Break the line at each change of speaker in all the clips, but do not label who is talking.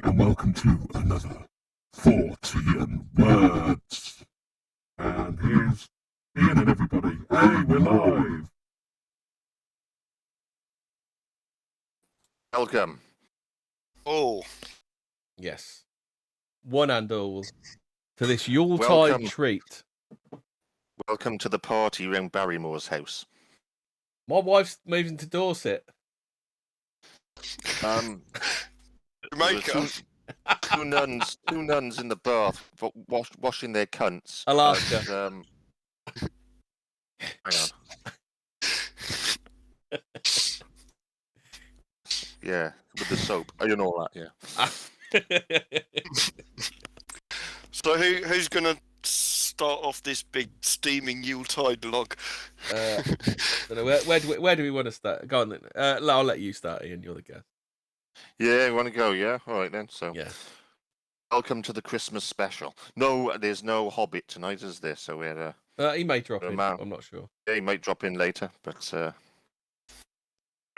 and welcome to another Fortean Words. And here's Ian and everybody. Hey, we're live.
Welcome.
Oh,
yes. One and all to this Yuletide
Welcome.
treat.
Welcome to the party round Barrymore's house.
My wife's moving to Dorset.
Jamaica.
Two nuns in the bath washing their cunts.
Alaska.
And, hang on. Yeah, with the soap. You know all that, yeah.
So who's gonna start off this big steaming Yuletide log?
Don't know, where do we want to start? Go on then. I'll let you start, Ian. You're the guest.
Yeah, you want to go? Yeah, all right then. So,
Yeah.
welcome to the Christmas special. No, there's no Hobbit tonight, is there? So we're
He may drop in.
man.
I'm not sure.
Yeah, he might drop in later, but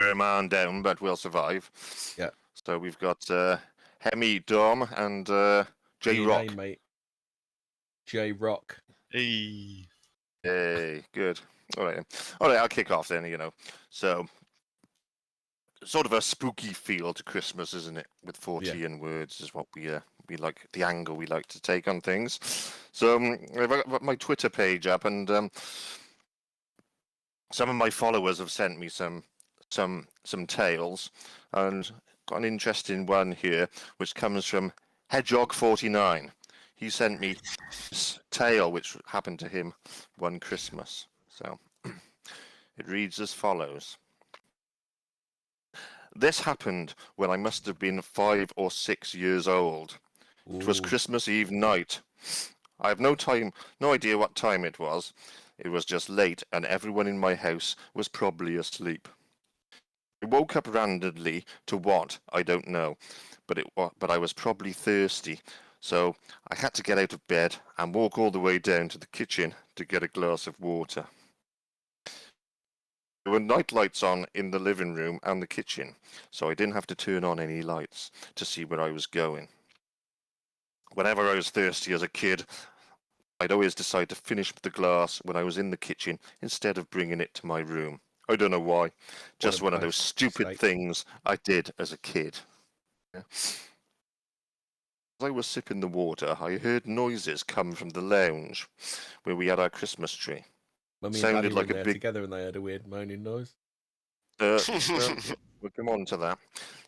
we're a man down, but we'll survive.
Yeah.
So we've got Hemi, Dom, and J Rock.
Hey, mate. J Rock.
Hey.
Hey, good. All right, I'll kick off then. So sort of a spooky feel to Christmas, isn't it? With 40 words is what we like, the angle we like to take on things. So I've got my Twitter page up, and some of my followers have sent me some tales, and got an interesting one here, which comes from Hedgehog49. He sent me this tale which happened to him one Christmas. So it reads as follows. This happened when I must have been 5 or 6 years old.
Ooh.
It was Christmas Eve night. I have no idea what time it was. It was just late, and everyone in my house was probably asleep. I woke up randomly to what, I don't know, but I was probably thirsty, so I had to get out of bed and walk all the way down to the kitchen to get a glass of water. There were night lights on in the living room and the kitchen, so I didn't have to turn on any lights to see where I was going. Whenever I was thirsty as a kid, I'd always decide to finish the glass when I was in the kitchen instead of bringing it to my room. I don't know why. Just one of those stupid things I did as a kid. Yeah. As I was sipping the water, I heard noises come from the lounge where we had our Christmas tree.
Mummy
Sounded
and Daddy
like
were
a
there
big.
together, and they had a weird moaning noise.
We'll come on to that.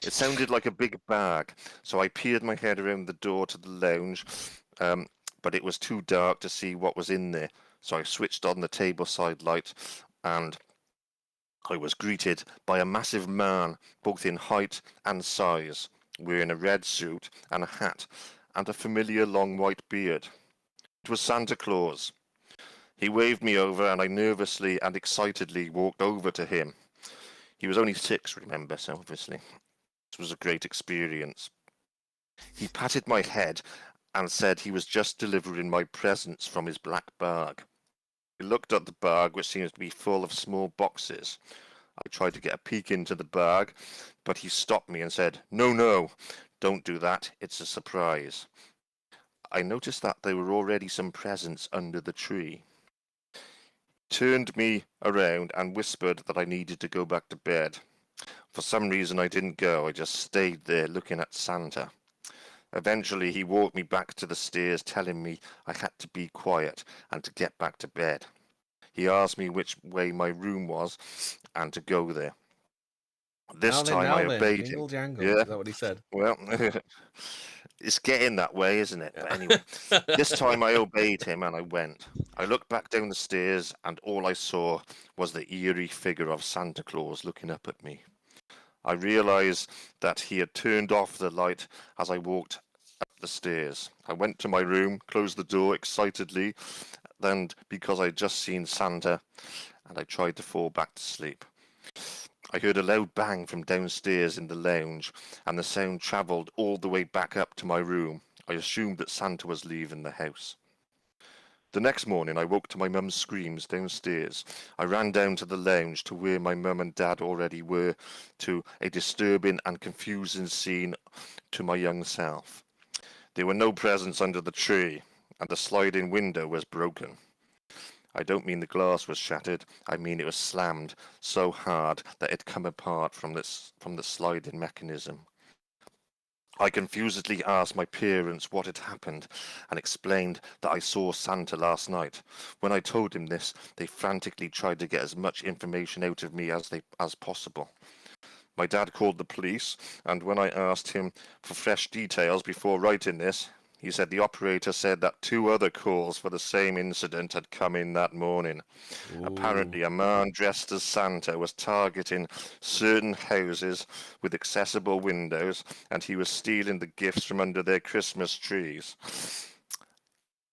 It sounded like a big bag, so I peered my head around the door to the lounge, but it was too dark to see what was in there, so I switched on the tableside light, and I was greeted by a massive man, both in height and size, wearing a red suit and a hat, and a familiar long white beard. It was Santa Claus. He waved me over, and I nervously and excitedly walked over to him. He was only 6, remember, so obviously this was a great experience. He patted my head and said he was just delivering my presents from his black bag. He looked at the bag, which seems to be full of small boxes. I tried to get a peek into the bag, but he stopped me and said, No, don't do that. It's a surprise. I noticed that there were already some presents under the tree. He turned me around and whispered that I needed to go back to bed. For some reason I didn't go. I just stayed there looking at Santa. Eventually he walked me back to the stairs, telling me I had to be quiet and to get back to bed. He asked me which way my room was and to go there. This time I obeyed him.
Jangle.
Yeah.
Is that what he said?
Well, it's getting that way, isn't it? But anyway, this time I obeyed him and I went. I looked back down the stairs and all I saw was the eerie figure of Santa Claus looking up at me. I realized that he had turned off the light as I walked up the stairs. I went to my room, closed the door excitedly, and because I'd just seen Santa, and I tried to fall back to sleep. I heard a loud bang from downstairs in the lounge, and the sound travelled all the way back up to my room. I assumed that Santa was leaving the house. The next morning, I woke to my mum's screams downstairs. I ran down to the lounge to where my mum and dad already were, to a disturbing and confusing scene to my young self. There were no presents under the tree, and the sliding window was broken. I don't mean the glass was shattered, I mean it was slammed so hard that it come apart from the sliding mechanism. I confusedly asked my parents what had happened and explained that I saw Santa last night. When I told him this, they frantically tried to get as much information out of me as possible. My dad called the police, and when I asked him for fresh details before writing this, he said the operator said that 2 other calls for the same incident had come in that morning.
Ooh.
Apparently, a man dressed as Santa was targeting certain houses with accessible windows, and he was stealing the gifts from under their Christmas trees. I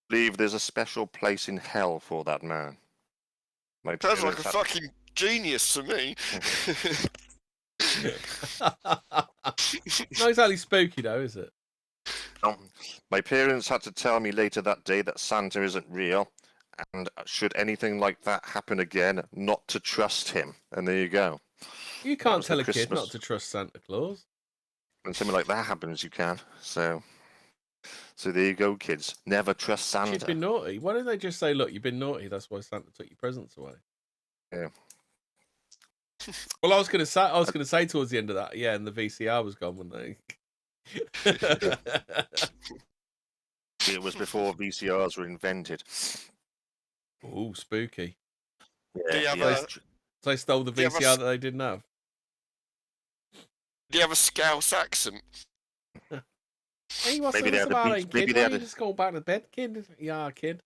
believe there's a special place in hell for that man. My
Sounds like
parents
a fucking genius to me.
Not exactly spooky though, is it?
My parents had to tell me later that day that Santa isn't real, and should anything like that happen again, not to trust him. And there you go.
You can't
was
tell
the
a kid
Christmas.
not to trust Santa Claus.
When something like that happens, you can. So there you go, kids. Never trust Santa.
You've been naughty. Why don't they just say, look, you've been naughty, that's why Santa took your presents away?
Yeah.
Well, I was gonna say towards the end of that, yeah, and the VCR was gone, wasn't they?
It was before VCRs were invented.
Ooh, spooky.
Do you
Yeah,
have
yeah.
a-
So they stole the
Do you have a
VCR that they didn't have.
Do you have a Scouse accent?
Hey, what's
Maybe they
this
had a
about,
beat-
kid?
maybe
Why
they
don't
had
you
a-
just go back to bed, kid? Yeah, kid.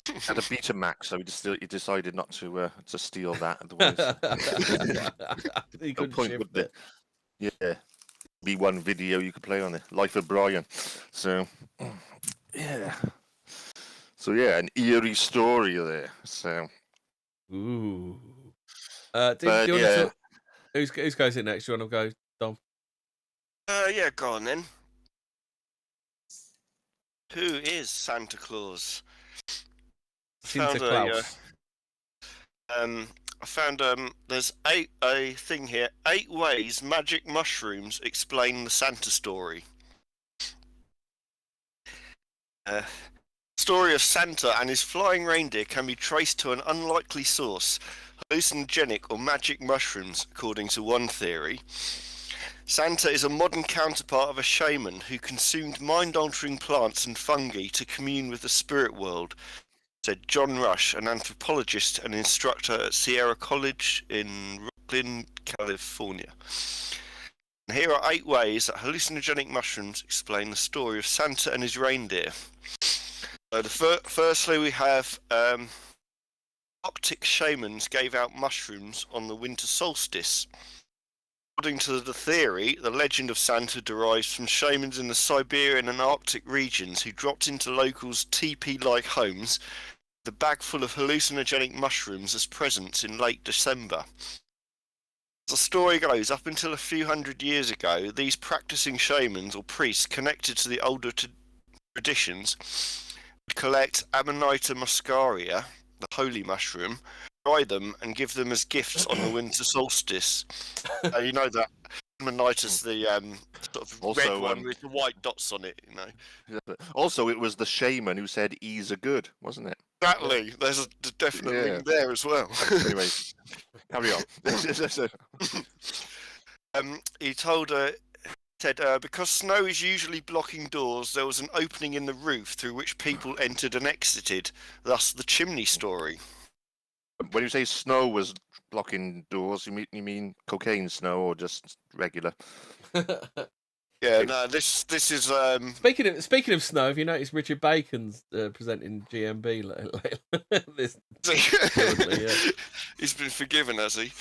Had a Betamax, so he decided not to steal that. Otherwise,
He
no
couldn't
point
shift
would there?
it.
Yeah, be one video you could play on it. Life of Brian. So yeah, an eerie story there. So,
Ooh.
but
Do you want to
yeah,
talk? Who's goes in next? Do you want to go, Dom?
Yeah, go on then. Who is Santa Claus?
Santa
Found a,
Claus.
I found there's a thing here. 8 ways magic mushrooms explain the Santa story. Story of Santa and his flying reindeer can be traced to an unlikely source, hallucinogenic or magic mushrooms, according to one theory. Santa is a modern counterpart of a shaman who consumed mind-altering plants and fungi to commune with the spirit world, said John Rush, an anthropologist and instructor at Sierra College in Rocklin, California. And here are 8 ways that hallucinogenic mushrooms explain the story of Santa and his reindeer. So firstly, we have Arctic shamans gave out mushrooms on the winter solstice. According to the theory, the legend of Santa derives from shamans in the Siberian and Arctic regions who dropped into locals' teepee-like homes with a bag full of hallucinogenic mushrooms as presents in late December. As the story goes, up until a few hundred years ago, these practicing shamans or priests connected to the older traditions would collect Amanita muscaria, the holy mushroom, dry them and give them as gifts on the winter solstice. You know that Amanita's the sort of
Also,
red one with the white dots on it, you know.
also it was the shaman who said "E's are good," wasn't it?
Exactly. There's a definite
Yeah.
link there as well.
Anyway, carry on.
He said, because snow is usually blocking doors, there was an opening in the roof through which people entered and exited, thus the chimney story.
When you say snow was blocking doors, you mean cocaine snow or just regular?
Yeah, no, this is
Speaking of snow, have you noticed Richard Bacon's presenting GMB lately? Currently, yeah.
He's been forgiven, has he?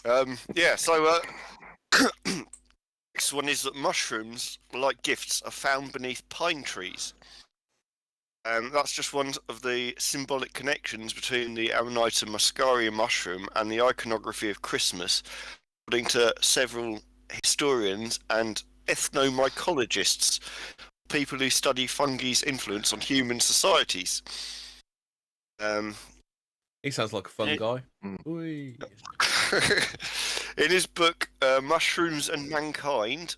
Mm.
Yeah, so next one is that mushrooms, like gifts, are found beneath pine trees. That's just one of the symbolic connections between the Amanita muscaria mushroom and the iconography of Christmas, according to several historians and ethnomycologists. people who study fungi's influence on human societies.
He sounds like a fun guy.
Mm.
In his book Mushrooms and Mankind,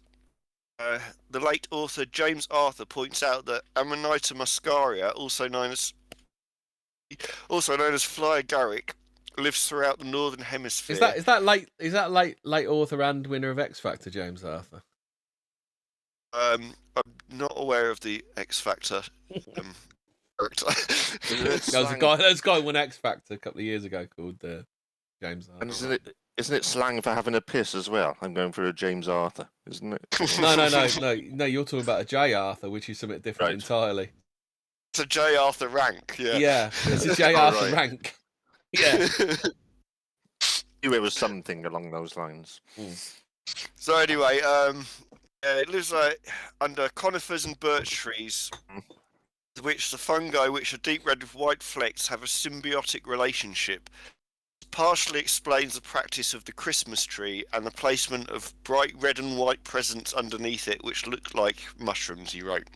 the late author James Arthur points out that Amanita muscaria, also known as fly agaric, lives throughout the northern hemisphere.
Is that late author and winner of X Factor, James Arthur?
I'm not aware of the X Factor character.
There's a guy who won X Factor a couple of years ago called James Arthur.
And isn't it slang for having a piss as well? I'm going for a James Arthur, isn't it?
No. You're talking about a J Arthur, which is something different entirely.
It's a J Arthur rank, yeah.
Yeah, it's a J Arthur rank. Yeah.
It was something along those lines.
So anyway, it lives under conifers and birch trees, which the fungi, which are deep red with white flecks, have a symbiotic relationship. It partially explains the practice of the Christmas tree and the placement of bright red and white presents underneath it, which look like mushrooms, he wrote.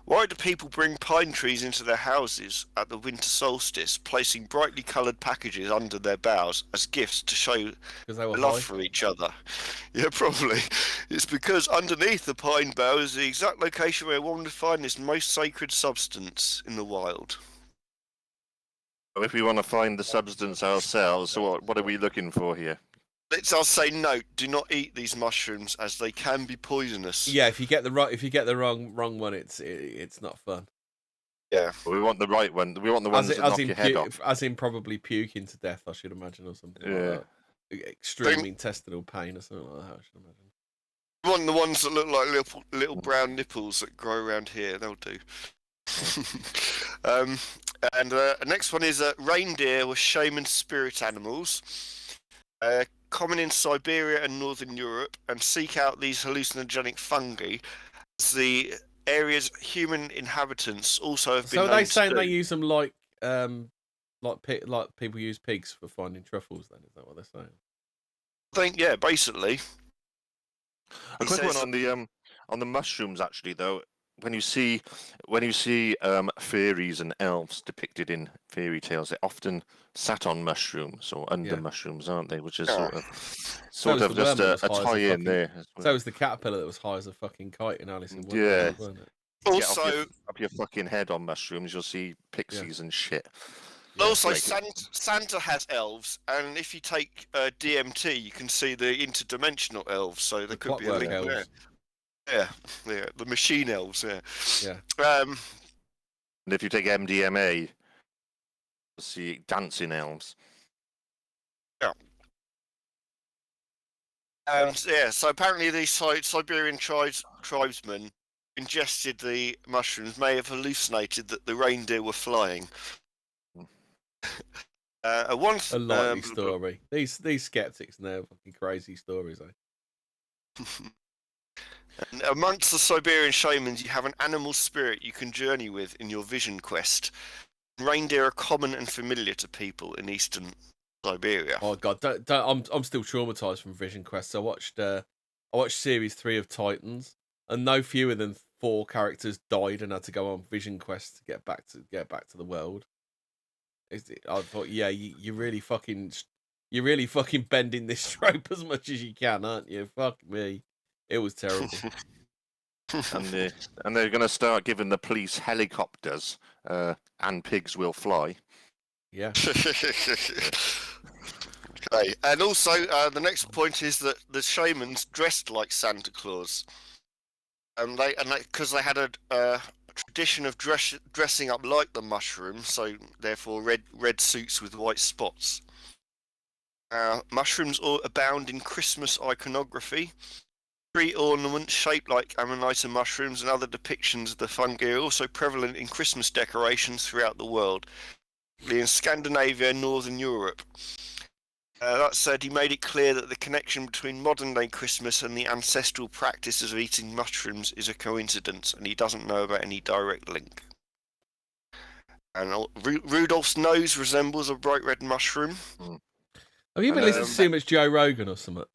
Why do people bring pine trees into their houses at the winter solstice, placing brightly coloured packages under their boughs as gifts to show love for each other? Yeah, probably. It's because underneath the pine bough is the exact location where one would find this most sacred substance in the wild.
Well, if we want to find the substance ourselves, so what are we looking for here?
I'll say note: do not eat these mushrooms as they can be poisonous.
Yeah, if you get the wrong one, it's not fun.
Yeah,
well, we want the right one. We want the ones that knock your head off.
As in probably puking to death, I should imagine, or something like that. Extreme intestinal pain or something like that, I should imagine.
You want the ones that look like little brown nipples that grow around here. They'll do. And the next one is reindeer were shaman spirit animals. Common in Siberia and Northern Europe, and seek out these hallucinogenic fungi as the area's human inhabitants also have been.
So are they saying they use them like people use pigs for finding truffles? Then is that what they're saying?
I think basically.
A quick one on the mushrooms, actually, though. When you see fairies and elves depicted in fairy tales, they're often sat on mushrooms or under mushrooms, aren't they? Which is sort of just a tie-in there.
So was the caterpillar that was high as a fucking kite in Alice in Wonderland,
Yeah.
wasn't it?
Also,
up your fucking head on mushrooms, you'll see pixies and shit.
Also, Santa has elves, and if you take DMT, you can see the interdimensional elves. So there could be a link there. Yeah, the machine elves. Yeah.
And if you take MDMA, you'll see dancing elves.
Yeah. So apparently these Siberian tribesmen ingested the mushrooms, may have hallucinated that the reindeer were flying.
A likely story. These skeptics know fucking crazy stories, eh?
And amongst the Siberian shamans, you have an animal spirit you can journey with in your vision quest. Reindeer are common and familiar to people in eastern Siberia.
Oh god, I'm still traumatized from Vision Quest. I watched series 3 of Titans, and no fewer than 4 characters died and had to go on Vision Quest to get back to the world. I thought, you're really fucking bending this trope as much as you can, aren't you? Fuck me. It was terrible.
And they're going to start giving the police helicopters, and pigs will fly.
Yeah.
Okay, and also the next point is that the shamans dressed like Santa Claus, and because they had a tradition of dressing up like the mushroom, so therefore red suits with white spots. Mushrooms abound in Christmas iconography. Tree ornaments shaped like Amanita mushrooms and other depictions of the fungi are also prevalent in Christmas decorations throughout the world, in Scandinavia and Northern Europe. That said, he made it clear that the connection between modern-day Christmas and the ancestral practices of eating mushrooms is a coincidence, and he doesn't know about any direct link. And Rudolph's nose resembles a bright red mushroom.
Have you been listening to too much Joe Rogan or something?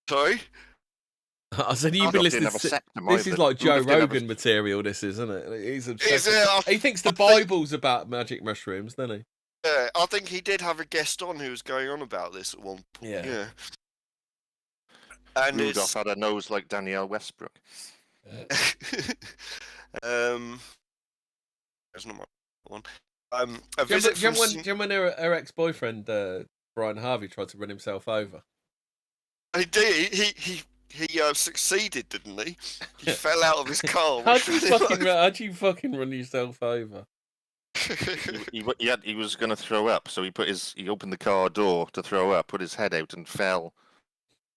Sorry?
I said you've
Argyle
been
didn't
listening
have a
to.
septum
This is
either.
like Joe
Rudolph didn't have a-
Rogan material. This is, isn't it? He's
Is
obsessed.
it?
He thinks the
I think-
Bible's about magic mushrooms, doesn't he?
Yeah, I think he did have a guest on who was going on about this at one point.
Yeah.
Yeah. And
Rudolph had a nose like Danielle Westbrook.
That's not my one. A
Do you
visit from
remember when her ex-boyfriend Brian Harvey tried to run himself over?
he did. He succeeded, didn't he? He fell out of his car.
How'd you fucking run yourself over?
He was going to throw up, so he opened the car door to throw up, put his head out, and fell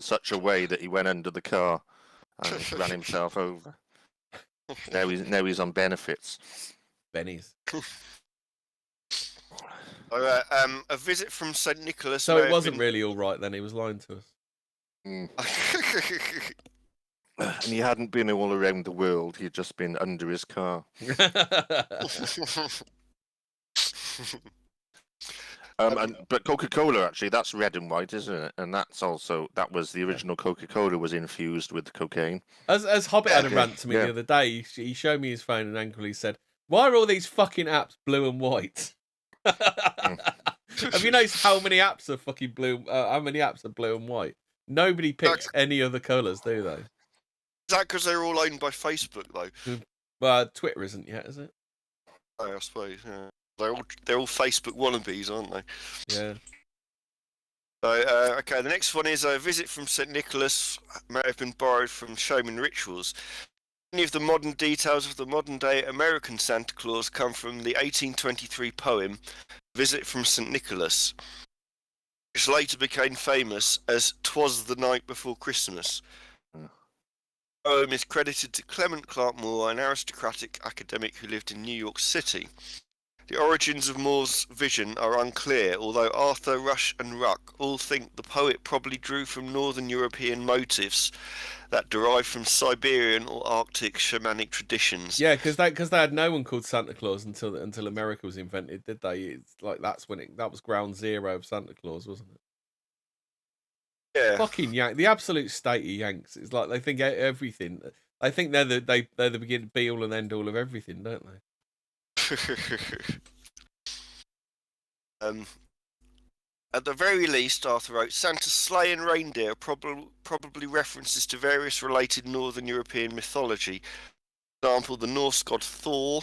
such a way that he went under the car and ran himself over. Now he's on benefits.
Benny's.
A visit from St. Nicholas.
So it wasn't really all right then. He was lying to us.
Mm. And he hadn't been all around the world. He'd just been under his car. But Coca-Cola, actually, that's red and white, isn't it? And that was the original Coca-Cola was infused with cocaine.
As Hobbit had a
Yeah,
rant to me
yeah.
the other day, he showed me his phone and angrily said, "Why are all these fucking apps blue and white?" Have you noticed how many apps are fucking blue? How many apps are blue and white? Nobody picks any other colours, do they?
Is that because they're all owned by Facebook, though?
Well, Twitter isn't yet, is it?
I suppose. Yeah. They're all Facebook wannabes, aren't they?
Yeah.
So, okay, the next one is a visit from St. Nicholas. May have been borrowed from Shaman rituals. Many of the modern details of the modern-day American Santa Claus come from the 1823 poem "Visit from St. Nicholas," which later became famous as "'Twas the Night Before Christmas." The poem is credited to Clement Clark Moore, an aristocratic academic who lived in New York City. The origins of Moore's vision are unclear, although Arthur, Rush and Ruck all think the poet probably drew from Northern European motifs that derive from Siberian or Arctic shamanic traditions.
Yeah, because they had no one called Santa Claus until America was invented, did they? It's like that was ground zero of Santa Claus, wasn't it?
Yeah.
Fucking Yank, the absolute state of Yanks. It's like they think everything. They think they're the be all and end all of everything, don't they?
At the very least, Arthur wrote, Santa's sleigh and reindeer probably references to various related Northern European mythology. For example, the Norse god Thor,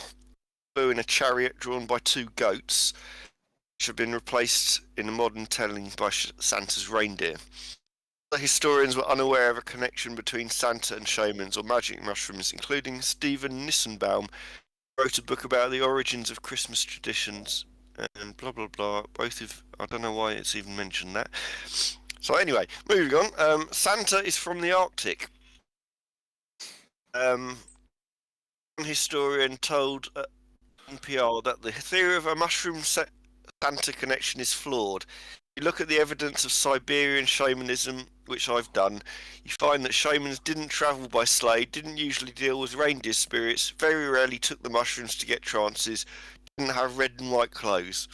who in a chariot drawn by two goats, which have been replaced in a modern telling by Santa's reindeer. The historians were unaware of a connection between Santa and shamans or magic mushrooms, including Stephen Nissenbaum, who wrote a book about the origins of Christmas traditions, and blah blah blah. I don't know why it's even mentioned that. So anyway, moving on. Santa is from the Arctic. One historian told NPR that the theory of a mushroom Santa connection is flawed. If you look at the evidence of Siberian shamanism, which I've done, you find that shamans didn't travel by sleigh, didn't usually deal with reindeer spirits, very rarely took the mushrooms to get trances, didn't have red and white clothes.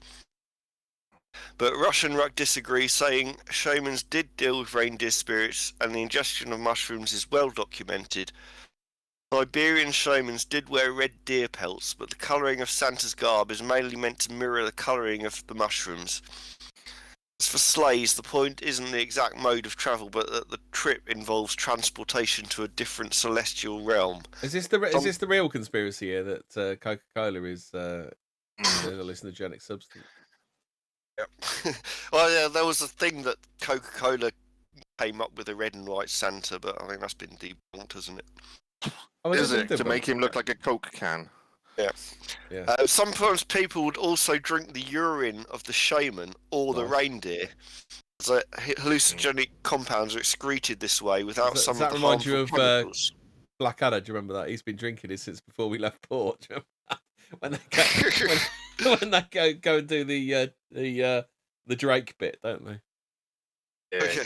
But Rush and Ruck disagree, saying shamans did deal with reindeer spirits and the ingestion of mushrooms is well documented. Siberian shamans did wear red deer pelts, but the colouring of Santa's garb is mainly meant to mirror the colouring of the mushrooms. As for sleighs, the point isn't the exact mode of travel, but that the trip involves transportation to a different celestial realm.
Is this the real conspiracy here that Coca-Cola is a hallucinogenic substance?
Yep. Well, yeah, there was a thing that Coca-Cola came up with a red and white Santa, but I think that's been debunked, hasn't it?
Oh,
Is it to make him look like a Coke can?
Yeah.
Yeah.
Sometimes people would also drink the urine of the shaman or the reindeer. So hallucinogenic compounds are excreted this way without some
Does
of
that
the
remind you
harmful
of
chemicals.
Blackadder? Do you remember that? He's been drinking it since before we left port. Do you remember that? when they go and do the Drake bit, don't they?
Yeah.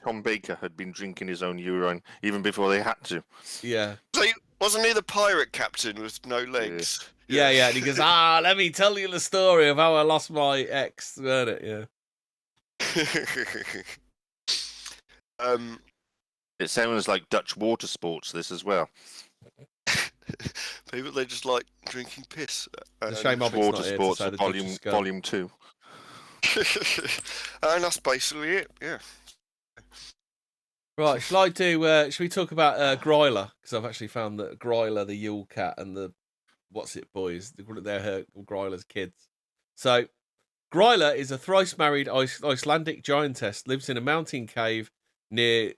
Tom Baker had been drinking his own urine even before they had to.
Yeah.
So wasn't he the pirate captain with no legs?
Yeah. And he goes, let me tell you the story of how I lost my ex. Heard it? Yeah.
It sounds like Dutch water sports, this as well.
People, they just like drinking piss.
The shame
Dutch
Hobbit's not
water
here to
sports
say the Dutch
volume,
scum.
volume 2.
And that's basically it, yeah.
Right, shall we talk about Groila? Because I've actually found that Groila the Yule Cat and the boys, they're Groila's kids. So, Groila is a thrice-married Icelandic giantess, lives in a mountain cave near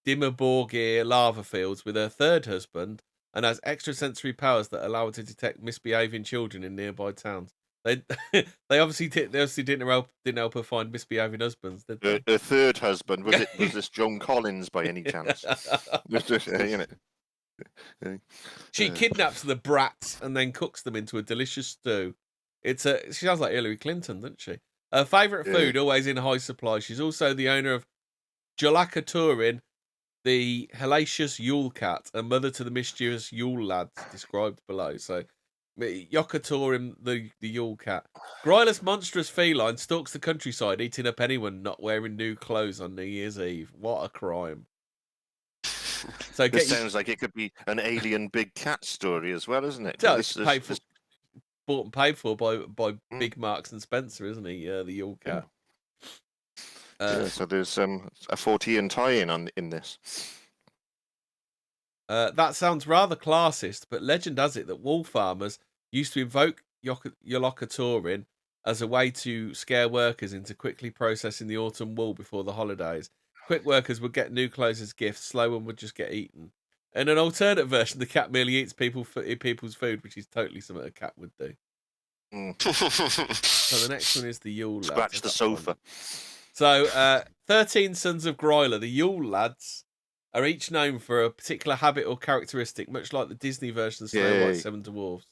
Dimmerborgir lava fields with her third husband, and has extrasensory powers that allow her to detect misbehaving children in nearby towns. They obviously didn't help her find misbehaving husbands, did they?
Her third husband, was this Joan Collins by any chance?
She kidnaps the brats and then cooks them into a delicious stew. She sounds like Hillary Clinton, doesn't she? Her favourite food, always in high supply. She's also the owner of Jolakaturin, the hellacious Yule Cat, and mother to the mischievous Yule Lads, described below. So, Jokaturin, the Yule Cat. Groila's monstrous feline stalks the countryside, eating up anyone not wearing new clothes on New Year's Eve. What a crime. So
this sounds like it could be an alien big cat story as well, isn't it?
Bought and paid for by Big Marks and Spencer, isn't he? The Yule Cat.
So there's a Fortean tie-in in this.
That sounds rather classist, but legend has it that wool farmers used to invoke Jolakaturin as a way to scare workers into quickly processing the autumn wool before the holidays. Quick workers would get new clothes as gifts, slow one would just get eaten. In an alternate version, the cat merely eats people's food, which is totally something a cat would do. So the next one is the Yule Lads.
Scratch the sofa.
So, 13 sons of Groila, the Yule Lads, are each known for a particular habit or characteristic, much like the Disney version of Snow White, Seven Dwarfs.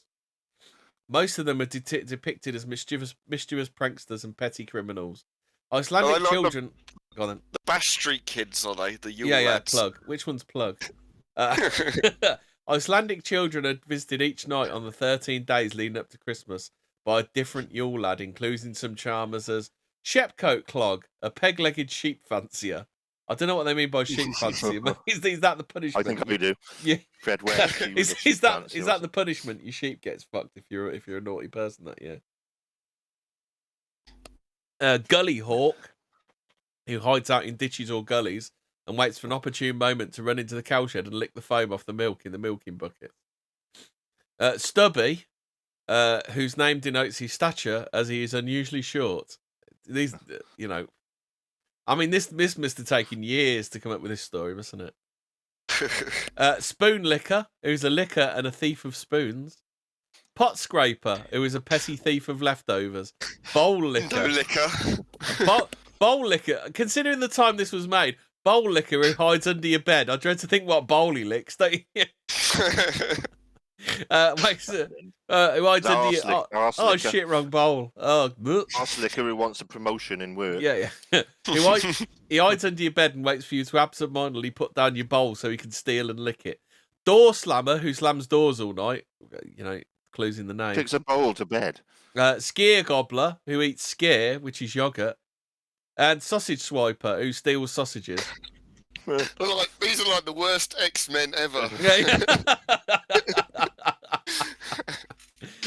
Most of them are depicted as mischievous pranksters and petty criminals. Icelandic children... Go on then.
The Bash Street Kids, are they? The Yule
Yeah,
Lads.
plug. Which one's plug? Icelandic children are visited each night on the 13 days leading up to Christmas by a different Yule Lad, including some charmers as Shepcoat Clog, a peg-legged sheep fancier. I don't know what they mean by sheep fancier, but is that the punishment?
I think we do.
Yeah.
Fred West.
is that the punishment? Your sheep gets fucked if you're a naughty person that year. Gully Hawk, who hides out in ditches or gullies and waits for an opportune moment to run into the cowshed and lick the foam off the milk in the milking bucket. Stubby, whose name denotes his stature as he is unusually short. These, I mean, this must have taken years to come up with this story, mustn't it? Spoon Licker, who's a licker and a thief of spoons. Pot Scraper, who is a petty thief of leftovers. Bowl Licker. Bowl Licker. Considering the time this was made, Bowl Licker who hides under your bed. I dread to think what bowl he licks, don't you? Who hides under your... Oh, shit, wrong bowl.
Arse licker who wants a promotion in work.
Yeah. He hides under your bed and waits for you to absentmindedly put down your bowl so he can steal and lick it. Door Slammer, who slams doors all night. Clues in the name.
Takes a bowl to bed.
Skier Gobbler, who eats skier, which is yogurt. And Sausage Swiper, who steals sausages.
These are like the worst X-Men ever.
Yeah.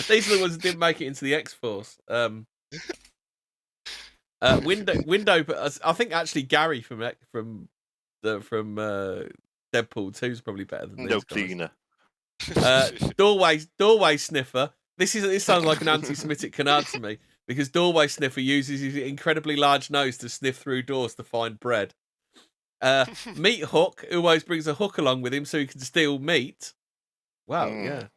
These are the ones that didn't make it into the X-Force. Window. I think actually Gary from Deadpool 2 is probably better than these
cleaner.
Doorway Sniffer. This sounds like an anti-Semitic canard to me, because Doorway Sniffer uses his incredibly large nose to sniff through doors to find bread. Meat Hook, who always brings a hook along with him so he can steal meat. Wow, yeah.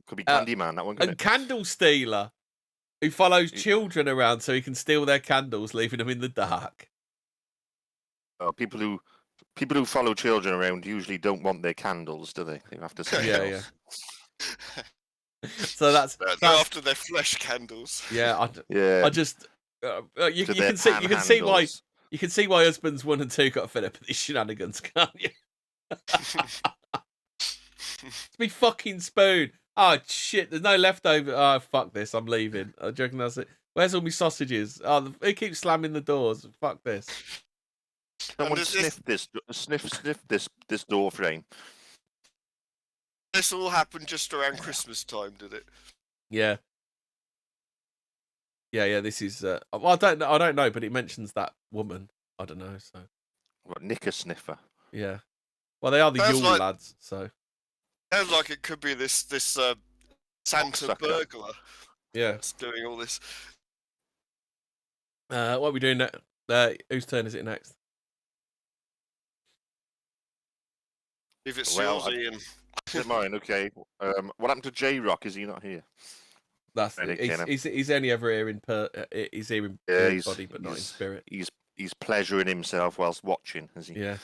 Could be Candyman, that one.
And
it?
Candle Stealer, who follows children around so he can steal their candles, leaving them in the dark.
People who follow children around usually don't want their candles, do they? They have to say
yeah. So that's
after their flesh candles.
Yeah, I just you can see why husbands 1 and 2 got fed up with these shenanigans, can't you? It's me fucking spoon. Oh shit, there's no leftover. Oh fuck this, I'm leaving. Do you reckon that's it? Where's all my sausages? Oh, who keeps slamming the doors? Fuck this.
Someone
does
sniff this door frame.
this all happened just around Christmas time, did it?
Yeah. Yeah. This is. Well, I don't know, but it mentions that woman. I don't know. So
What, knicker sniffer?
yeah. Well, they are the
Sounds
Yule
like-
Lads. So
Sounds like it could be this Santa
Cocksucker.
burglar
yeah.
that's doing all this.
What are we doing next? Whose turn is it next?
If it's
Well,
yours, Ian.
Is it mine? Okay. What happened to J-Rock? Is he not here?
That's
Ready,
he's only ever here in he's here in body, but not in spirit.
He's pleasuring himself whilst watching, is he?
Yeah.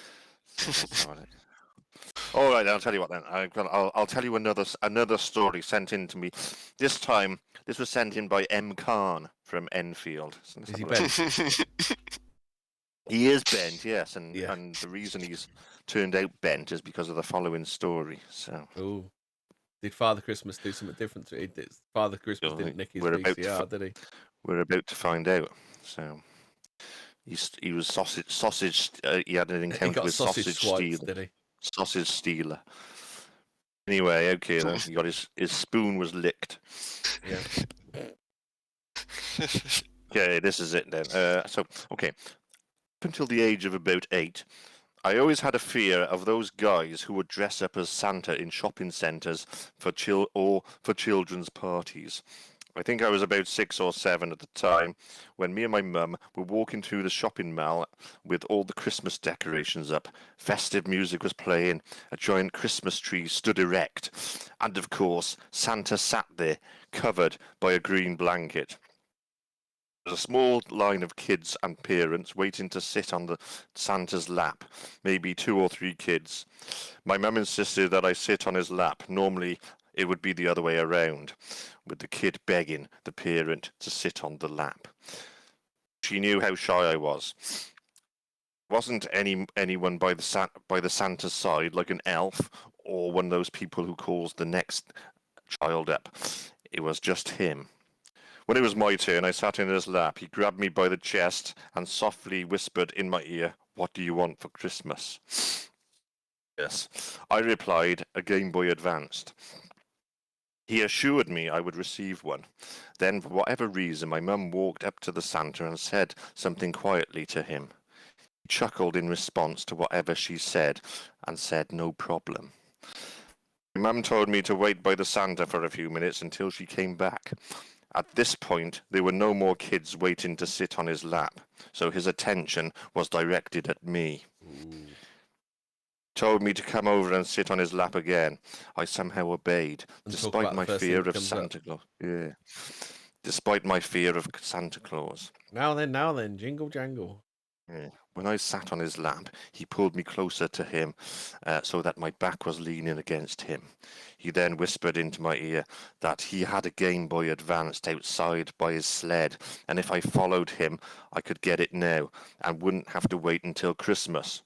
All right, I'll tell you what then. I'll tell you another story sent in to me. This time, this was sent in by M. Khan from Enfield. So let's
Is he
have a look.
bent?
He is bent, yes, and
Yeah.
and the reason he's turned out bent is because of the following story. So
Oh. Did Father Christmas do something different to it? Father Christmas
Oh,
didn't nick his
we're about to
VCR, did he?
we're about to find out. So he was sausage. He had an
He
encounter
got
with
sausage
sausage
swipes,
stealer.
did he?
Sausage stealer. Anyway, okay then. He got his spoon was licked.
Yeah.
Okay, this is it then. Okay. Up until the age of about 8, I always had a fear of those guys who would dress up as Santa in shopping centres for children's parties. I think I was about 6 or 7 at the time when me and my mum were walking through the shopping mall with all the Christmas decorations up. Festive music was playing, a giant Christmas tree stood erect, and of course Santa sat there, covered by a green blanket. There was a small line of kids and parents waiting to sit on the Santa's lap, maybe 2 or 3 kids. My mum insisted that I sit on his lap. Normally it would be the other way around, with the kid begging the parent to sit on the lap. She knew how shy I was. Wasn't anyone by the Santa's side, like an elf or one of those people who calls the next child up. It was just him. When it was my turn, I sat in his lap. He grabbed me by the chest and softly whispered in my ear, "What do you want for Christmas?" Yes, I replied, "A Game Boy Advanced." He assured me I would receive one. Then, for whatever reason, my mum walked up to the Santa and said something quietly to him. He chuckled in response to whatever she said and said, "No problem." My mum told me to wait by the Santa for a few minutes until she came back. At this point, there were no more kids waiting to sit on his lap, so his attention was directed at me.
Ooh.
Told me to come over and sit on his lap again. I somehow obeyed,
And talk
despite
about the
my
first thing
fear
that
of
comes up.
Santa Claus. Yeah. Despite my fear of Santa Claus.
Now then, jingle jangle.
Yeah. When I sat on his lap, he pulled me closer to him so that my back was leaning against him. He then whispered into my ear that he had a Game Boy Advanced outside by his sled, and if I followed him, I could get it now and wouldn't have to wait until Christmas.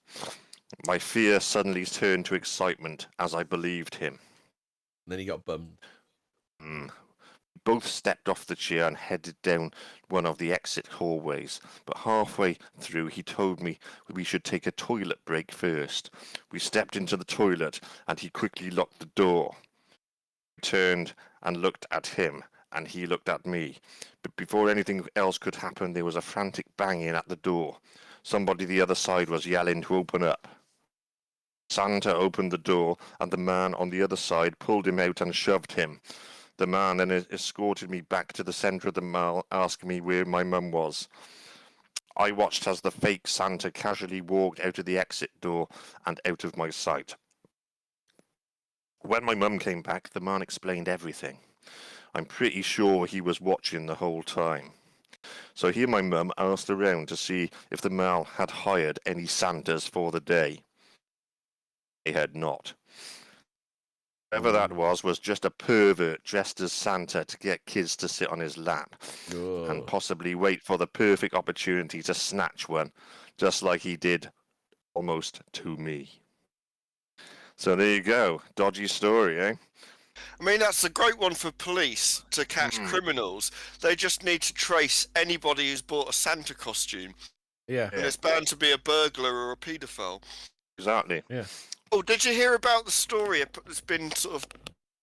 My fear suddenly turned to excitement as I believed him.
And then he got bummed.
We both stepped off the chair and headed down one of the exit hallways, but halfway through he told me we should take a toilet break first. We stepped into the toilet and he quickly locked the door. I turned and looked at him, and he looked at me. But before anything else could happen, there was a frantic banging at the door. Somebody the other side was yelling to open up. Santa opened the door, and the man on the other side pulled him out and shoved him. The man then escorted me back to the centre of the mall, asking me where my mum was. I watched as the fake Santa casually walked out of the exit door and out of my sight. When my mum came back, the man explained everything. I'm pretty sure he was watching the whole time. So he and my mum asked around to see if the mall had hired any Santas for the day. They had not. Whoever that was just a pervert dressed as Santa to get kids to sit on his lap and possibly wait for the perfect opportunity to snatch one, just like he did almost to me. So there you go. Dodgy story, eh?
I mean, that's a great one for police to catch criminals. They just need to trace anybody who's bought a Santa costume
Yeah.
And there's bound to be a burglar or a paedophile.
Exactly.
Yeah.
Oh, did you hear about the story that's been sort of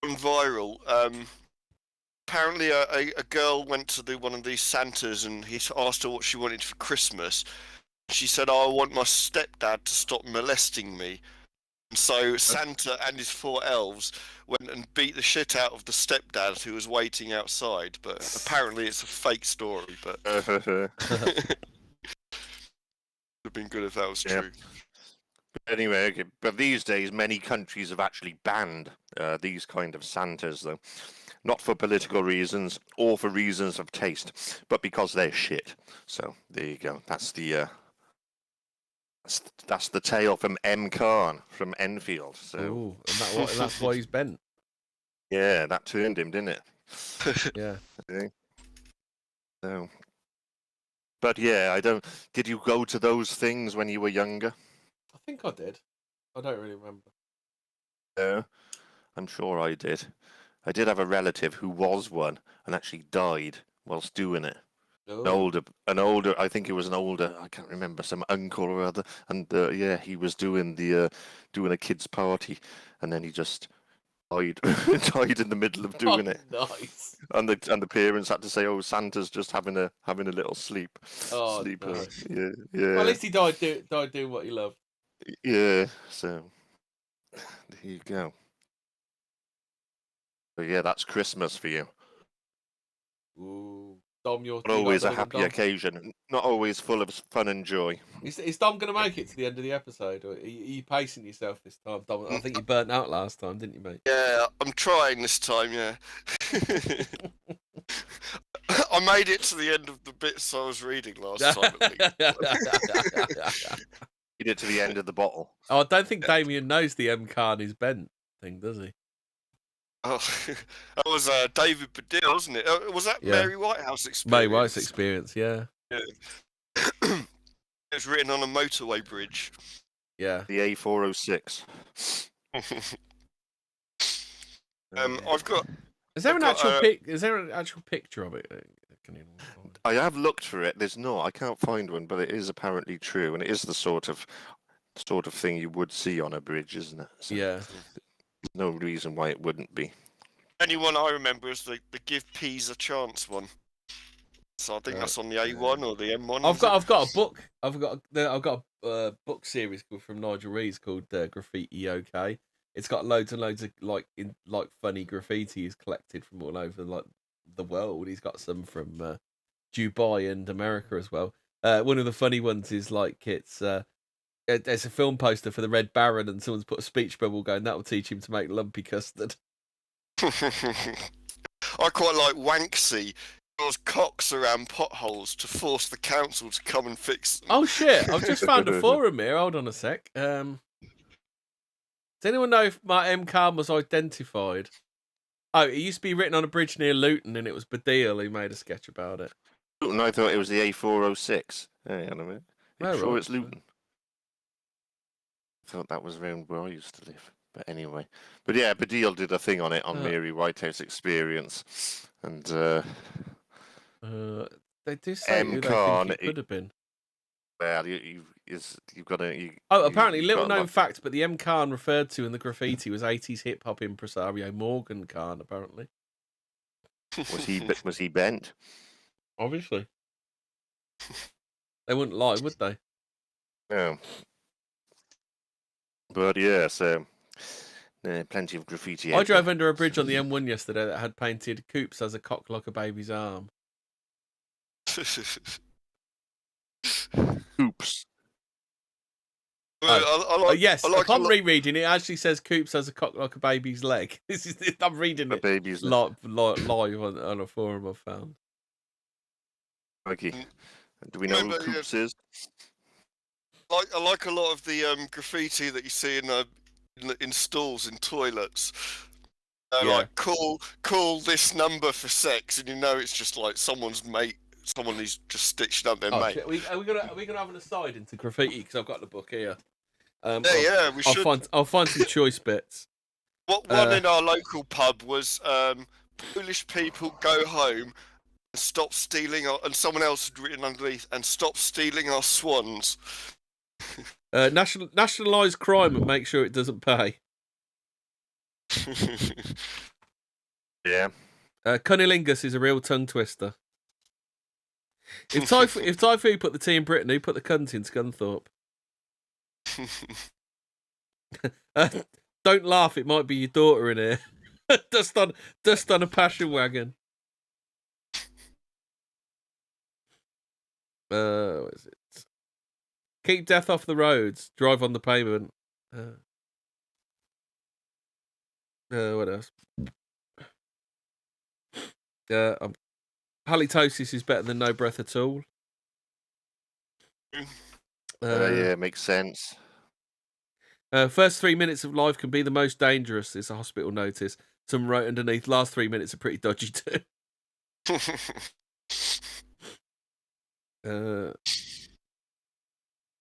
gone viral? Apparently, a girl went to one of these Santas, and he asked her what she wanted for Christmas. She said, "Oh, I want my stepdad to stop molesting me." And so Santa and his 4 elves went and beat the shit out of the stepdad who was waiting outside. But apparently, it's a fake story. But it would have been good if that was
Yeah.
true.
Anyway, okay. But these days, many countries have actually banned these kind of Santas, though. Not for political reasons or for reasons of taste, but because they're shit. So there you go. That's the tale from M. Khan from Enfield. So
Ooh, and that's why he's bent.
yeah, that turned him, didn't it?
Yeah.
So, but yeah, I don't. Did you go to those things when you were younger?
I think I did. I don't really remember.
No, I'm sure I did. I did have a relative who was one and actually died whilst doing it.
Oh.
An older, I think it was an older, I can't remember, some uncle or other, and yeah, he was doing doing a kids' party, and then he just died, died in the middle of doing it,
Nice.
and the parents had to say, "Oh, Santa's just having a little sleep."
Oh,
sleep.
no.
Yeah,
Well, at least he died doing what he loved.
yeah. So there you go. But yeah, that's Christmas for you.
Ooh. Dom,
Not always a happy
Dom?
occasion. Not always full of fun and joy.
Is Dom going to make it to the end of the episode? Or are you pacing yourself this time, Dom? I think you burnt out last time, didn't you, mate?
Yeah, I'm trying this time, yeah. I made it to the end of the bits I was reading last time, at least.
You did to the end of the bottle.
Oh, I don't think Damien knows the M. Khan is bent thing, does he?
Oh, that was David Baddiel, wasn't it? Was that
Yeah.
Mary Whitehouse experience?
Mary White's experience, yeah.
It was written on a motorway bridge.
Yeah.
The A406.
I've got.
Is there
I've
an
got,
actual Is there an actual picture of it?
I have looked for it. There's not. I can't find one, but it is apparently true, and it is the sort of thing you would see on a bridge, isn't it? So
Yeah.
there's no reason why it wouldn't be.
Only one I remember is the Give Peas a Chance one. So I think that's on the A1 or the M1.
I've got a book. I've got a book series from Nigel Rees called Graffiti OK. It's got loads and loads of funny graffiti he's collected from all over the world. He's got some from Dubai and America as well. One of the funny ones is it's a film poster for the Red Baron, and someone's put a speech bubble going, "That will teach him to make lumpy custard."
I quite like Wanksy. Draws cocks around potholes to force the council to come and fix them.
Oh shit! I've just found a forum here. Hold on a sec. Does anyone know if my M. Khan was identified? Oh, it used to be written on a bridge near Luton, and it was Baddiel who made a sketch about it.
Luton, I thought it was the A406. Hang on a minute. I'm sure it's Luton. I thought that was around where I used to live. But anyway. But yeah, Baddiel did a thing on it on Mary Whitehouse experience. And
they do say who they think it could have been.
Well, you've got to.
Apparently, little known fact, but the M. Khan referred to in the graffiti was 80s hip hop impresario Morgan Khan. Apparently,
was he bent?
Obviously, they wouldn't lie, would they?
No. But yeah, so plenty of graffiti.
I drove under a bridge on the M1 yesterday that had painted "Coops has a cock like a baby's arm."
Oops.
Yes, upon rereading it, actually says Coops has a cock like a baby's leg. I'm reading it
baby's
live on a forum I've found.
Okay. Do we know who Coops is?
I like a lot of the graffiti that you see in stalls in toilets. Like call this number for sex, and it's just like someone's mate. Someone who's just stitched up their mate.
Are we gonna have an aside into graffiti? Because I've got the book here.
We should.
I'll find some choice bits.
What one in our local pub was Polish people go home, Stop stealing our, and someone else had written underneath, and stop stealing our swans.
Nationalise crime and make sure it doesn't pay.
Yeah.
Cunnilingus is a real tongue twister. If Typhoon put the T in Britain, who put the cunt into Scunthorpe? Don't laugh, it might be your daughter in here. dust on a passion wagon. What is it? Keep death off the roads. Drive on the pavement. What else? Halitosis is better than no breath at all.
Yeah, makes sense.
First 3 minutes of life can be the most dangerous. It's a hospital notice. Some wrote underneath. Last 3 minutes are pretty dodgy too.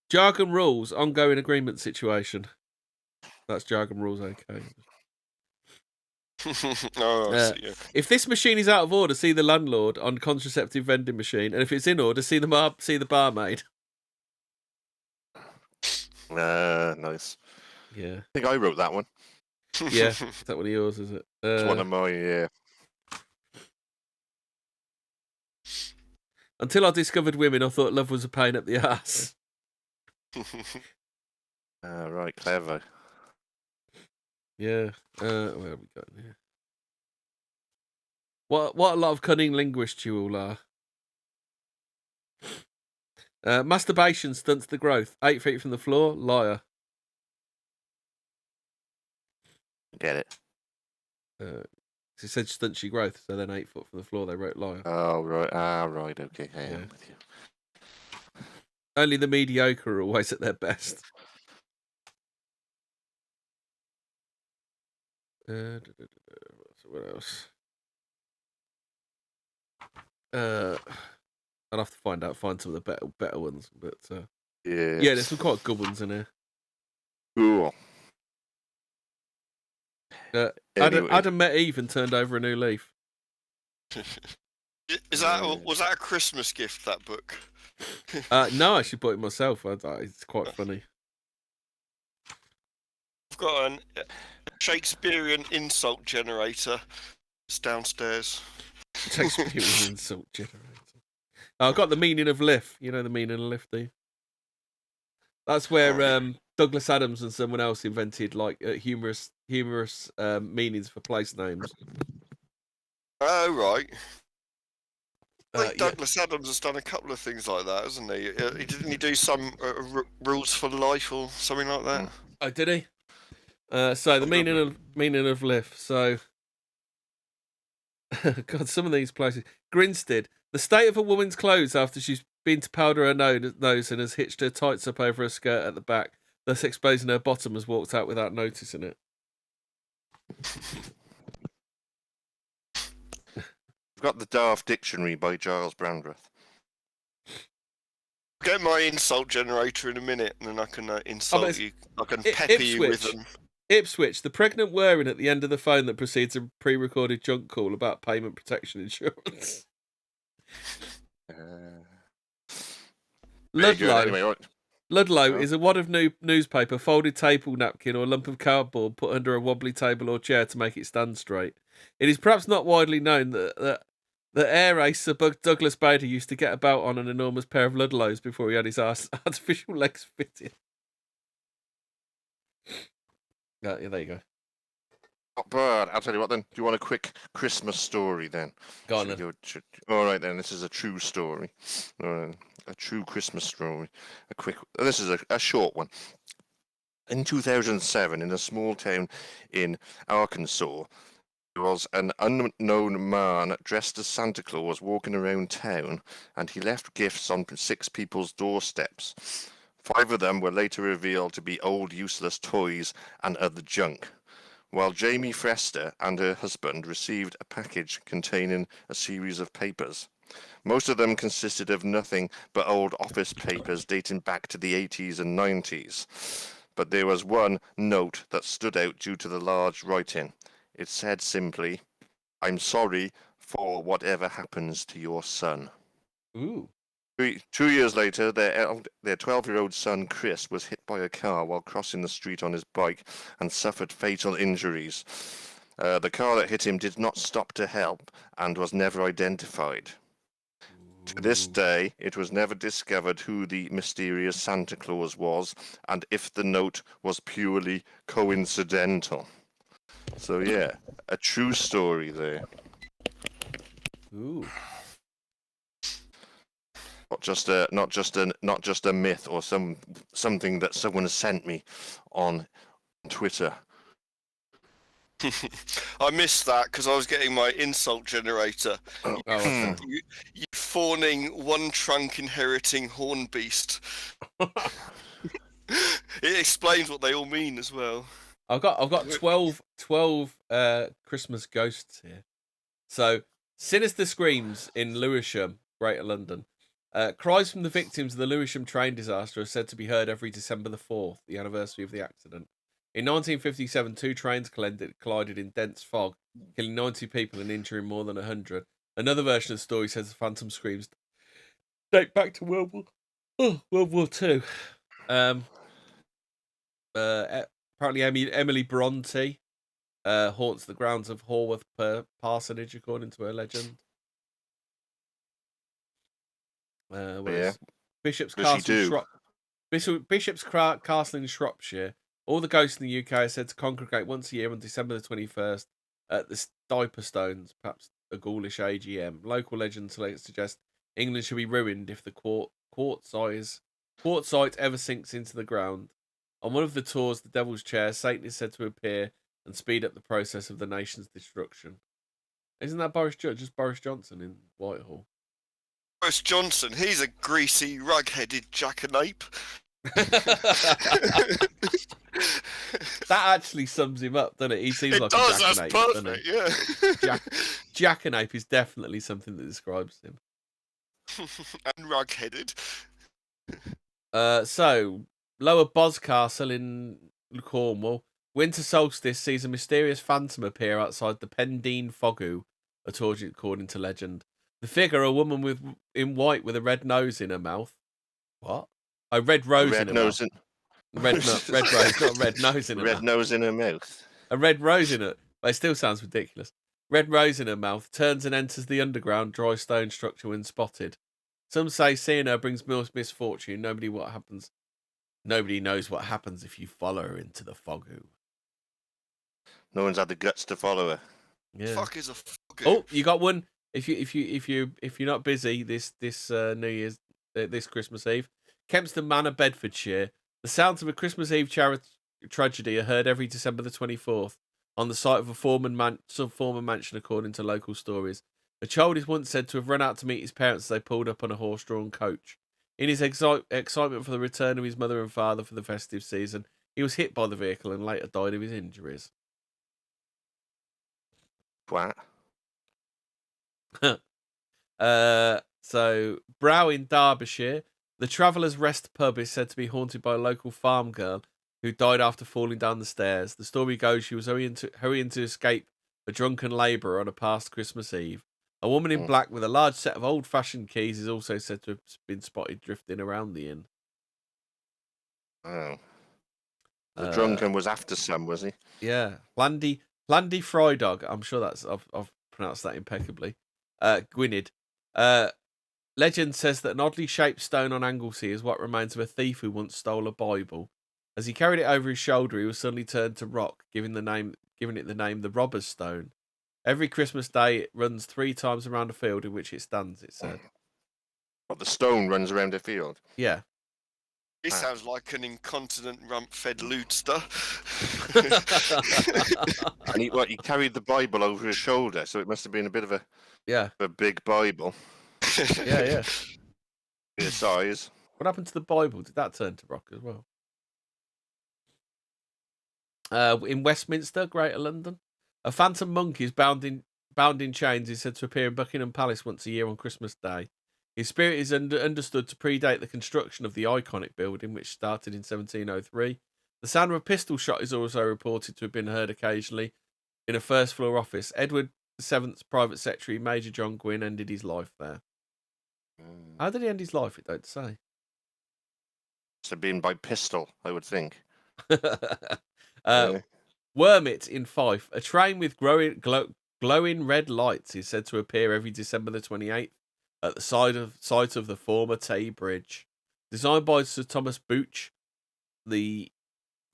Jargon rules. Ongoing agreement situation. That's jargon rules. Okay. If this machine is out of order, see the landlord on contraceptive vending machine, and if it's in order, see the barmaid.
Nice.
Yeah.
I think I wrote that one.
Yeah. Is that one of yours, is it?
It's one of mine, yeah.
Until I discovered women, I thought love was a pain up the ass.
Right, clever.
Yeah. Where have we got here? What a lot of cunning linguists you all are. Masturbation stunts the growth. 8 feet from the floor. Liar.
Get it.
It said stunts your growth, so then 8 foot from the floor they wrote liar.
Oh, right. Right, okay. I am with you.
Only the mediocre are always at their best. What else? I'll have to find some of the better ones, but yeah, there's some quite good ones in here.
Cool.
Anyway. Adam met Eve and turned over a new leaf.
Was that a Christmas gift? That book?
No, I actually bought it myself. It's quite funny.
I've got a Shakespearean insult generator. It's downstairs.
Shakespearean insult generator. I've got the meaning of lift. You know the meaning of lift, do you? That's where Douglas Adams and someone else invented like humorous meanings for place names.
Oh right. Douglas Adams has done a couple of things like that, hasn't he? Didn't he do some rules for life or something like that?
Oh, did he? So the meaning of lift. So, God, some of these places. Grinstead. The state of a woman's clothes after she's been to powder her nose and has hitched her tights up over her skirt at the back, thus exposing her bottom, has walked out without noticing it.
I've got the Daft Dictionary by Giles Brandreth.
Get my insult generator in a minute, and then I can insult you. I can pepper you with them.
Ipswich, the pregnant whirring at the end of the phone that precedes a pre-recorded junk call about payment protection insurance. Ludlow.
Anyway, right.
Ludlow is a wad of newspaper, folded table napkin, or lump of cardboard put under a wobbly table or chair to make it stand straight. It is perhaps not widely known that Air Ace Sir Douglas Bader used to get about on an enormous pair of Ludlows before he had his artificial legs fitted. Yeah, there you go.
Not bad. I'll tell you what then. Do you want a quick Christmas story then?
Go on then.
All right then. This is a true story. A true Christmas story. This is a short one. In 2007, in a small town in Arkansas, there was an unknown man dressed as Santa Claus walking around town, and he left gifts on 6 people's doorsteps. 5 of them were later revealed to be old useless toys and other junk, while Jamie Frester and her husband received a package containing a series of papers. Most of them consisted of nothing but old office papers dating back to the 80s and 90s. But there was one note that stood out due to the large writing. It said simply, "I'm sorry for whatever happens to your son.
Ooh.
2 years later, their 12-year-old son Chris was hit by a car while crossing the street on his bike and suffered fatal injuries. The car that hit him did not stop to help and was never identified. To this day, it was never discovered who the mysterious Santa Claus was and if the note was purely coincidental. So yeah, a true story there.
Ooh.
Not just a myth or something that someone sent me on Twitter.
I missed that because I was getting my insult generator.
Oh, okay.
You fawning, one trunk inheriting horn beast. It explains what they all mean as well.
I've got 12 Christmas ghosts here. So, sinister screams in Lewisham, Greater London. Cries from the victims of the Lewisham train disaster are said to be heard every December the 4th, the anniversary of the accident. In 1957, 2 trains collided in dense fog, killing 90 people and injuring more than 100. Another version of the story says the phantom screams date back to World War II. Apparently, Emily Bronte haunts the grounds of Haworth Parsonage, according to her legend. Bishop's Castle, Bishop's Castle in Shropshire. All the ghosts in the UK are said to congregate once a year on December the 21st at the Diaper Stones, perhaps a ghoulish AGM. Local legends suggest England should be ruined if the quartzite ever sinks into the ground. On one of the tours, the Devil's Chair, Satan is said to appear and speed up the process of the nation's destruction. Isn't that just Boris Johnson in Whitehall?
Boris Johnson, he's a greasy, rug-headed jackanape.
That actually sums him up, doesn't it? He seems like a jackanape.
That's perfect, yeah.
Jackanape is definitely something that describes him.
And rug-headed.
So, Lower Boscastle in Cornwall. Winter solstice sees a mysterious phantom appear outside the Pendine Fogoo, according to legend. The figure, a woman in white with a red nose in her mouth. What? A red rose in her mouth. Red rose, not red nose in her mouth.
Red nose in her mouth.
A red rose in it. But it still sounds ridiculous. Red rose in her mouth, turns and enters the underground dry stone structure when spotted. Some say seeing her brings misfortune. Nobody knows what happens if you follow her into the Fogoo.
No one's had the guts to follow her.
Yeah.
Fuck is a Fogoo.
Oh, you got one. If you're not busy this New Year's this Christmas Eve, Kempston Manor, Bedfordshire. The sounds of a Christmas Eve tragedy are heard every December the 24th on the site of a former mansion, according to local stories. A child is once said to have run out to meet his parents as they pulled up on a horse-drawn coach. In his excitement for the return of his mother and father for the festive season, he was hit by the vehicle and later died of his injuries.
What?
So, Brow in Derbyshire. The Travellers' Rest pub is said to be haunted by a local farm girl who died after falling down the stairs. The story goes she was hurrying to escape a drunken labourer on a past Christmas Eve. A woman in black with a large set of old-fashioned keys is also said to have been spotted drifting around the inn.
Oh. The drunken was after some, was he?
Yeah. Landy Frydog. I'm sure I've pronounced that impeccably. Gwynedd. Legend says that an oddly shaped stone on Anglesey is what remains of a thief who once stole a Bible. As he carried it over his shoulder, he was suddenly turned to rock, giving it the name the Robber's Stone. Every Christmas Day, it runs 3 times around a field in which it stands, it said.
What, the stone runs around a field?
Yeah.
He sounds like an incontinent rump-fed lewdster.
And he carried the Bible over his shoulder, so it must have been a bit of a big Bible.
Yeah.
His size.
What happened to the Bible? Did that turn to rock as well? In Westminster, Greater London, a phantom monk is bound in chains is said to appear in Buckingham Palace once a year on Christmas Day. His spirit is understood to predate the construction of the iconic building, which started in 1703. The sound of a pistol shot is also reported to have been heard occasionally in a first-floor office. Edward VII's private secretary, Major John Gwynn, ended his life there. How did he end his life? It don't say.
So being by pistol, I would think.
Wormit in Fife. A train with glowing red lights is said to appear every December the 28th at the site of the former Tay Bridge. Designed by Sir Thomas Booch, the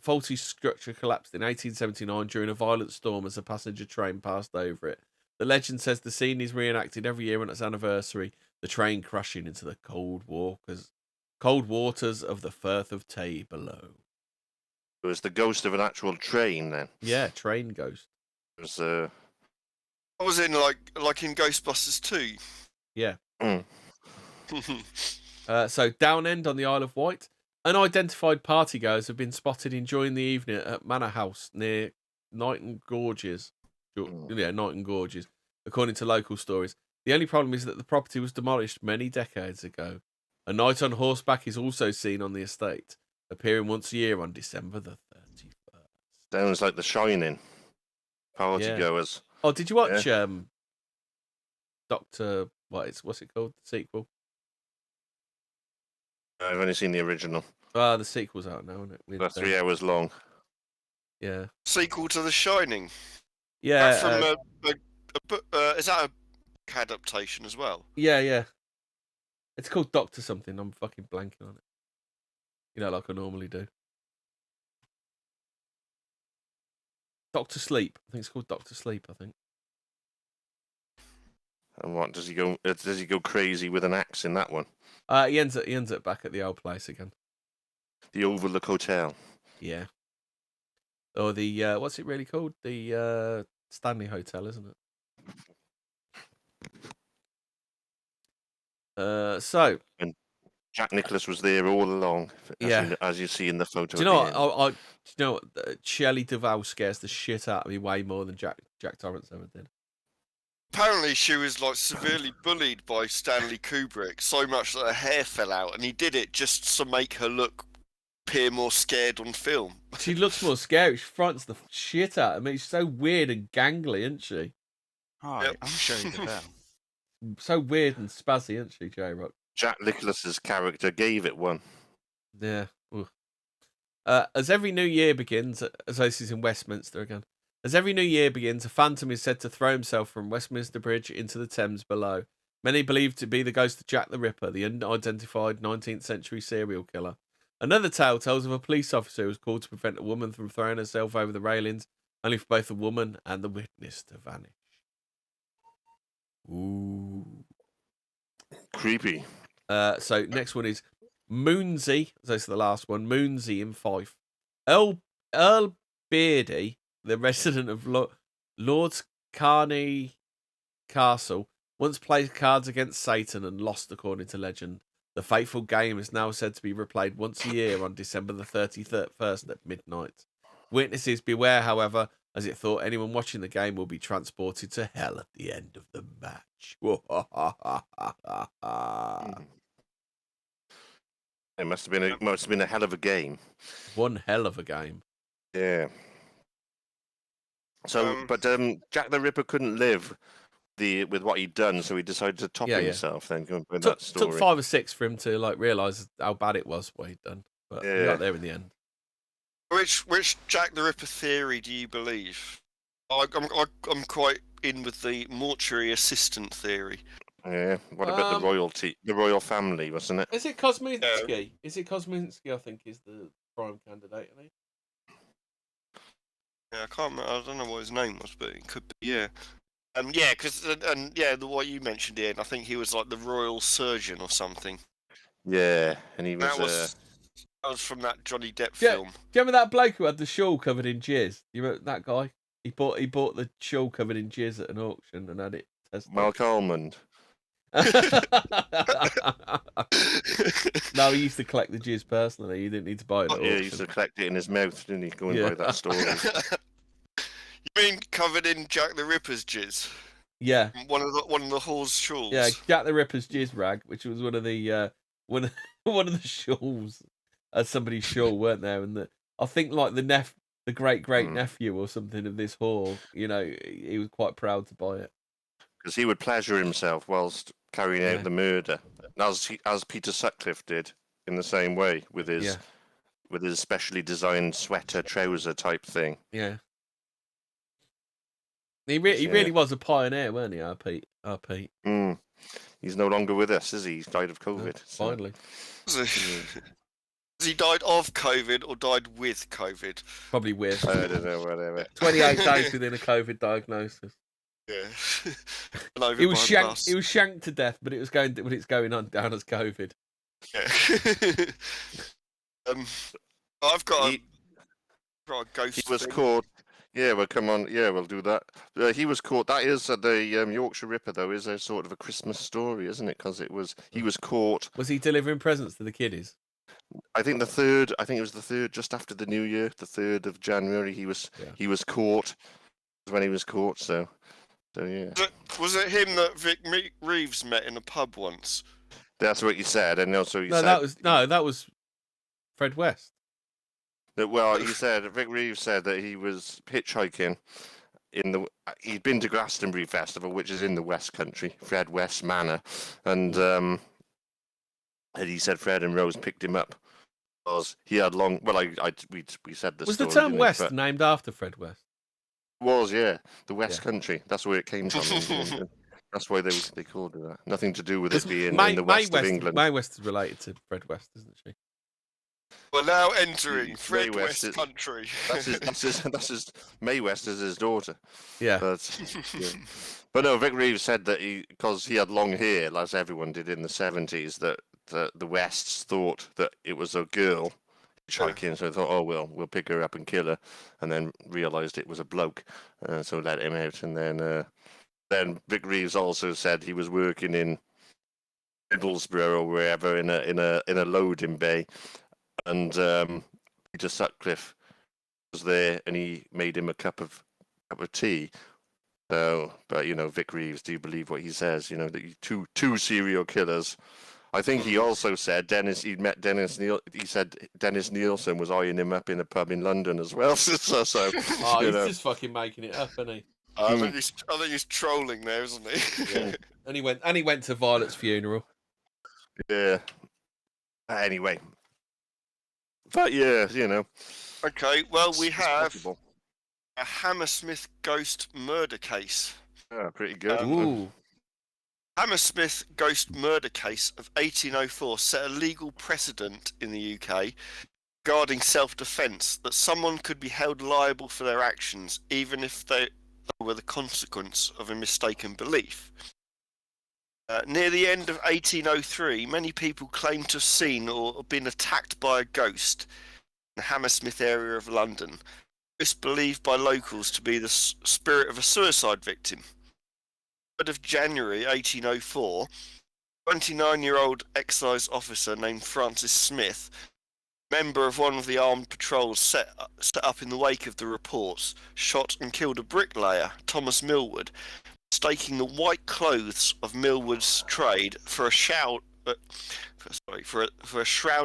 faulty structure collapsed in 1879 during a violent storm as a passenger train passed over it. The legend says the scene is reenacted every year on its anniversary, the train crashing into the cold waters of the Firth of Tay below.
It was the ghost of an actual train then.
Yeah, train ghost.
It was
I was in like in Ghostbusters 2.
Yeah.
Mm.
So Downend on the Isle of Wight. Unidentified partygoers have been spotted enjoying the evening at Manor House near Knighton Gorges. Yeah, Knighton Gorges, according to local stories. The only problem is that the property was demolished many decades ago. A knight on horseback is also seen on the estate, appearing once a year on December the 31st.
Sounds like The Shining. Partygoers.
Oh, did you watch Doctor? What's it called? The sequel.
I've only seen the original.
The sequel's out now, isn't it?
That's 3 hours long.
Yeah.
Sequel to The Shining.
Yeah.
From is that a book adaptation as well?
Yeah. It's called Doctor something. I'm fucking blanking on it. You know, like I normally do. Doctor Sleep. I think it's called Doctor Sleep. I think.
And what does he go? Does he go crazy with an axe in that one?
He ends up back at the old place again.
The Overlook Hotel.
Yeah. Or the what's it really called? The Stanley Hotel, isn't it? So.
And Jack Nicklaus was there all along, as you see in the photo.
Do you know what? Do you know what? Shelley Duvall scares the shit out of me way more than Jack Torrance ever did.
Apparently, she was like severely bullied by Stanley Kubrick, so much that her hair fell out, and he did it just to make her appear more scared on film.
She looks more scary. She frightens the shit out of me. She's so weird and gangly, isn't she?
Hi,
Yep.
I'm Sherry Duvall.
So weird and spazzy, isn't she, J-Rock?
Jack Nicklaus's character gave it one.
Yeah. As every new year begins, as this is in Westminster again, as every new year begins, a phantom is said to throw himself from Westminster Bridge into the Thames below. Many believe to be the ghost of Jack the Ripper, the unidentified 19th century serial killer. Another tale tells of a police officer who was called to prevent a woman from throwing herself over the railings, only for both the woman and the witness to vanish. Ooh.
Creepy.
So next one is Moonsey. That's the last one. Moonsey in Fife. Earl Beardy, the resident of Lord's Carney Castle, once played cards against Satan and lost, according to legend. The fateful game is now said to be replayed once a year on December the 31st at midnight. Witnesses beware, however, as it thought anyone watching the game will be transported to hell at the end of the match.
It must have been a hell of a game.
One hell of a game.
Yeah. So, but Jack the Ripper couldn't live with what he'd done, so he decided to top himself. Then going with that story.
Took 5 or 6 for him to realise how bad it was what he'd done, but he got there in the end.
Which Jack the Ripper theory do you believe? I'm quite in with the mortuary assistant theory.
Yeah. What about the royal family, wasn't it?
Is it Kosminski? Is it Kosminski? I think is the prime candidate. I think.
Yeah, I can't remember. I don't know what his name was, but it could be. Yeah. What you mentioned, Ian. I think he was like the royal surgeon or something.
Yeah, and he was.
That was from that Johnny Depp film.
Do you remember that bloke who had the shawl covered in jizz? You remember that guy? He bought the shawl covered in jizz at an auction and had it tested.
Mark Almond.
No, he used to collect the jizz personally. He didn't need to buy it at auction.
He used to collect it in his mouth, didn't he? Going by that story.
You mean covered in Jack the Ripper's jizz?
Yeah.
One of the Hall's shawls.
Yeah, Jack the Ripper's jizz rag, which was one of the one of the shawls. Somebody's shawl, weren't there? And I think like the the great nephew or something of this whore. You know, he was quite proud to buy it.
Because he would pleasure himself whilst carrying out the murder, as Peter Sutcliffe did in the same way with his specially designed sweater trouser type thing.
Yeah. He really was a pioneer, weren't he, RP?
He's no longer with us, is he? He's died of COVID.
Finally.
Has he died of COVID or died with COVID?
Probably with.
I don't know, whatever.
28 days within a COVID diagnosis.
Yeah.
He was shanked to death, but it's going on down as COVID.
Yeah. I've got a ghost.
He was caught. Yeah, well, come on. Yeah, we'll do that. He was caught. That is the Yorkshire Ripper, though, is a sort of a Christmas story, isn't it? Because he was caught.
Was he delivering presents to the kiddies?
I think it was the 3rd, just after the New Year, the 3rd of January. He was caught. When he was caught. So yeah.
Was it him that Vic Reeves met in a pub once?
That's what you said, and also you
said that was Fred West.
Well, he said Vic Reeves said that he was hitchhiking he'd been to Glastonbury Festival, which is in the West Country, Fred West Manor, and he said Fred and Rose picked him up because he had long. Well, we said this.
Was the term West named after Fred West?
Was the West Country. That's where it came from. That's why they called it that. Nothing to do with it being in the west of England.
Mae West is related to Fred West, isn't she?
We're now entering Fred West country.
That's his. Mae West is his daughter.
Yeah.
But no, Vic Reeves said that because he had long hair, as everyone did in the 70s, that the Wests thought that it was a girl hitchhiking, so they thought, oh, we'll pick her up and kill her, and then realised it was a bloke, so let him out. And then Vic Reeves also said he was working in Middlesbrough or wherever in a loading bay, and Peter Sutcliffe was there, and he made him a cup of tea. So, but Vic Reeves, do you believe what he says? That two serial killers. I think he also said he'd met Dennis Neil. He said Dennis Nielsen was eyeing him up in a pub in London as well. So
he's just fucking making it up, isn't he?
I think he's trolling there, isn't he?
Yeah. And he went to Violet's funeral.
Yeah. Anyway. But yeah,
Okay, well, we have a Hammersmith ghost murder case.
Yeah, pretty good.
Ooh.
Hammersmith ghost murder case of 1804 set a legal precedent in the UK regarding self-defence that someone could be held liable for their actions, even if they were the consequence of a mistaken belief. Near the end of 1803, many people claimed to have seen or been attacked by a ghost in the Hammersmith area of London. This believed by locals to be the spirit of a suicide victim. 3rd of January 1804, 29-year-old excise officer named Francis Smith, member of one of the armed patrols set up in the wake of the reports, shot and killed a bricklayer, Thomas Millward, mistaking the white clothes of Millward's trade for a shroud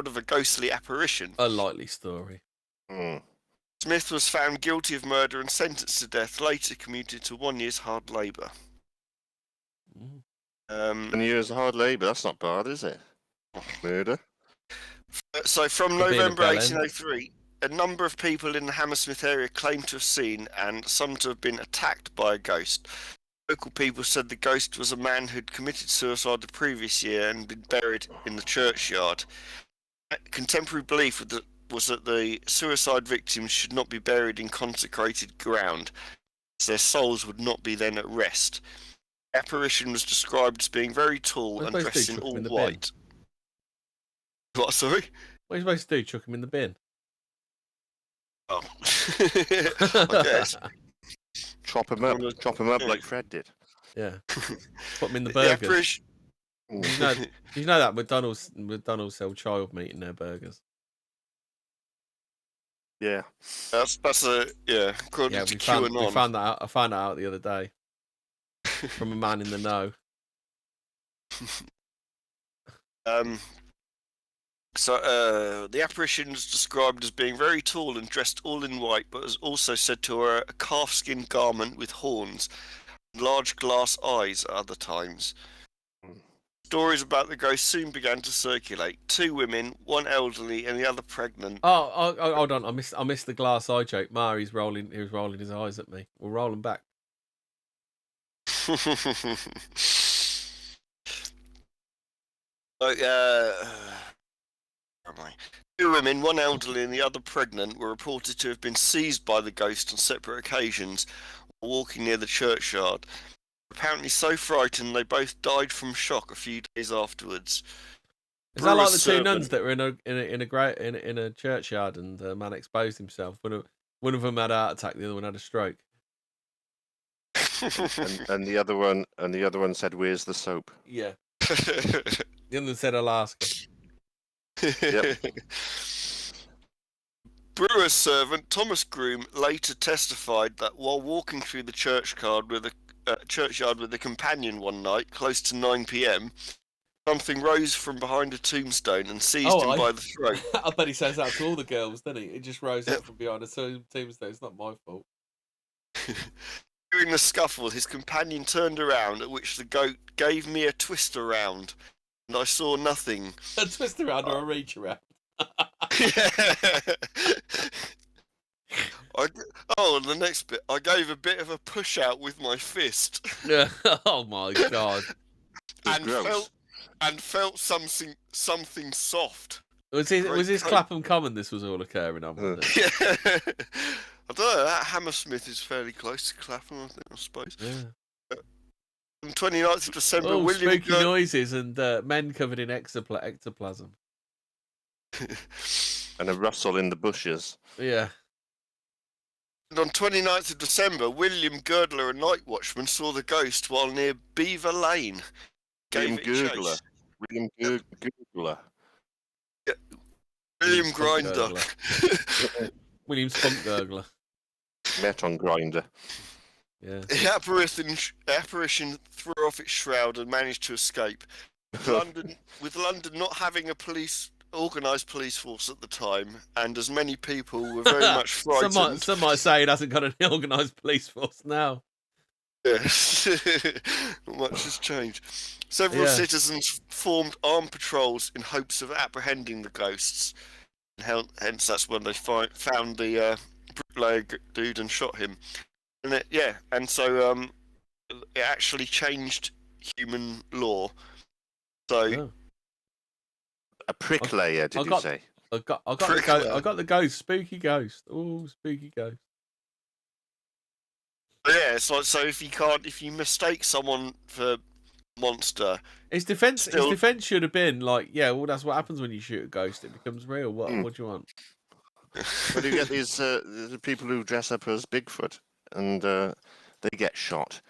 of a ghostly apparition.
A likely story.
Smith was found guilty of murder and sentenced to death, later commuted to 1 year's hard labour.
1 year's hard labour, that's not bad, is it? Murder.
So from November 1803, a number of people in the Hammersmith area claimed to have seen and some to have been attacked by a ghost. Local people said the ghost was a man who'd committed suicide the previous year and been buried in the churchyard. Contemporary belief was that the suicide victims should not be buried in consecrated ground, as their souls would not be then at rest. The apparition was described as being very tall and dressed in all white. What, sorry?
What are you supposed to do? Chuck him in the bin?
Oh. I guess.
Chop him up like Fred did.
Yeah. Put him in the burgers. Did you know that McDonald's sell child meat in their burgers?
Yeah.
That's according to QAnon.
We found that out. I found that out the other day from a man in the know.
So the apparition is described as being very tall and dressed all in white, but is also said to wear a calfskin garment with horns and large glass eyes at other times. Stories about the ghost soon began to circulate. 2 women, one elderly and the other pregnant.
Oh, hold on. I missed the glass eye joke. He was rolling his eyes at me. We'll roll them back.
Where am I? 2 women, one elderly and the other pregnant, were reported to have been seized by the ghost on separate occasions while walking near the churchyard. Apparently so frightened they both died from shock a few days afterwards.
Is that like the 2 nuns that were in a churchyard and the man exposed himself? One of them had a heart attack, the other one had a stroke.
and the other one said, "Where's the soap?"
Yeah. The other one said, Alaska.
Yep.
Brewer's servant Thomas Groom later testified that while walking through the churchyard with a companion one night, close to 9 p.m, something rose from behind a tombstone and seized him by the throat.
I bet he says that to all the girls, doesn't he? It just rose up from behind a tombstone. It's not my fault.
During the scuffle, his companion turned around, at which the goat gave me a twist around, and I saw nothing.
A twist around or a reach around?
And the next bit, I gave a bit of a push out with my fist.
Oh my god!
and felt something soft.
Was this Clapham Common? This was all occurring on. Wasn't it?
Yeah. I don't know. That Hammersmith is fairly close to Clapham, I suppose.
Yeah.
On 29th of December,
oh,
William
spooky noises and men covered in ectoplasm.
And a rustle in the bushes.
Yeah.
And on 29th of December, William Girdler, a night watchman, saw the ghost while near Beaver Lane.
William Girdler.
Yeah. William Grinder.
William Spunk Gurgler.
Met on Grinder.
Yeah.
The apparition threw off its shroud and managed to escape. With London not having a organised police force at the time, and as many people were very much frightened.
Some might say it hasn't got an organised police force now.
Yes. Not much has changed. Several citizens formed armed patrols in hopes of apprehending the ghosts. Hence, that's when they found the bricklayer dude and shot him. And so it actually changed human law. So
a bricklayer, did you say?
I got the ghost, spooky ghost. Oh, spooky ghost.
Yeah, so if you mistake someone for monster,
his defense should have been like, yeah, well, that's what happens when you shoot a ghost. It becomes real. What do you want?
Well, you get these people who dress up as Bigfoot and they get shot.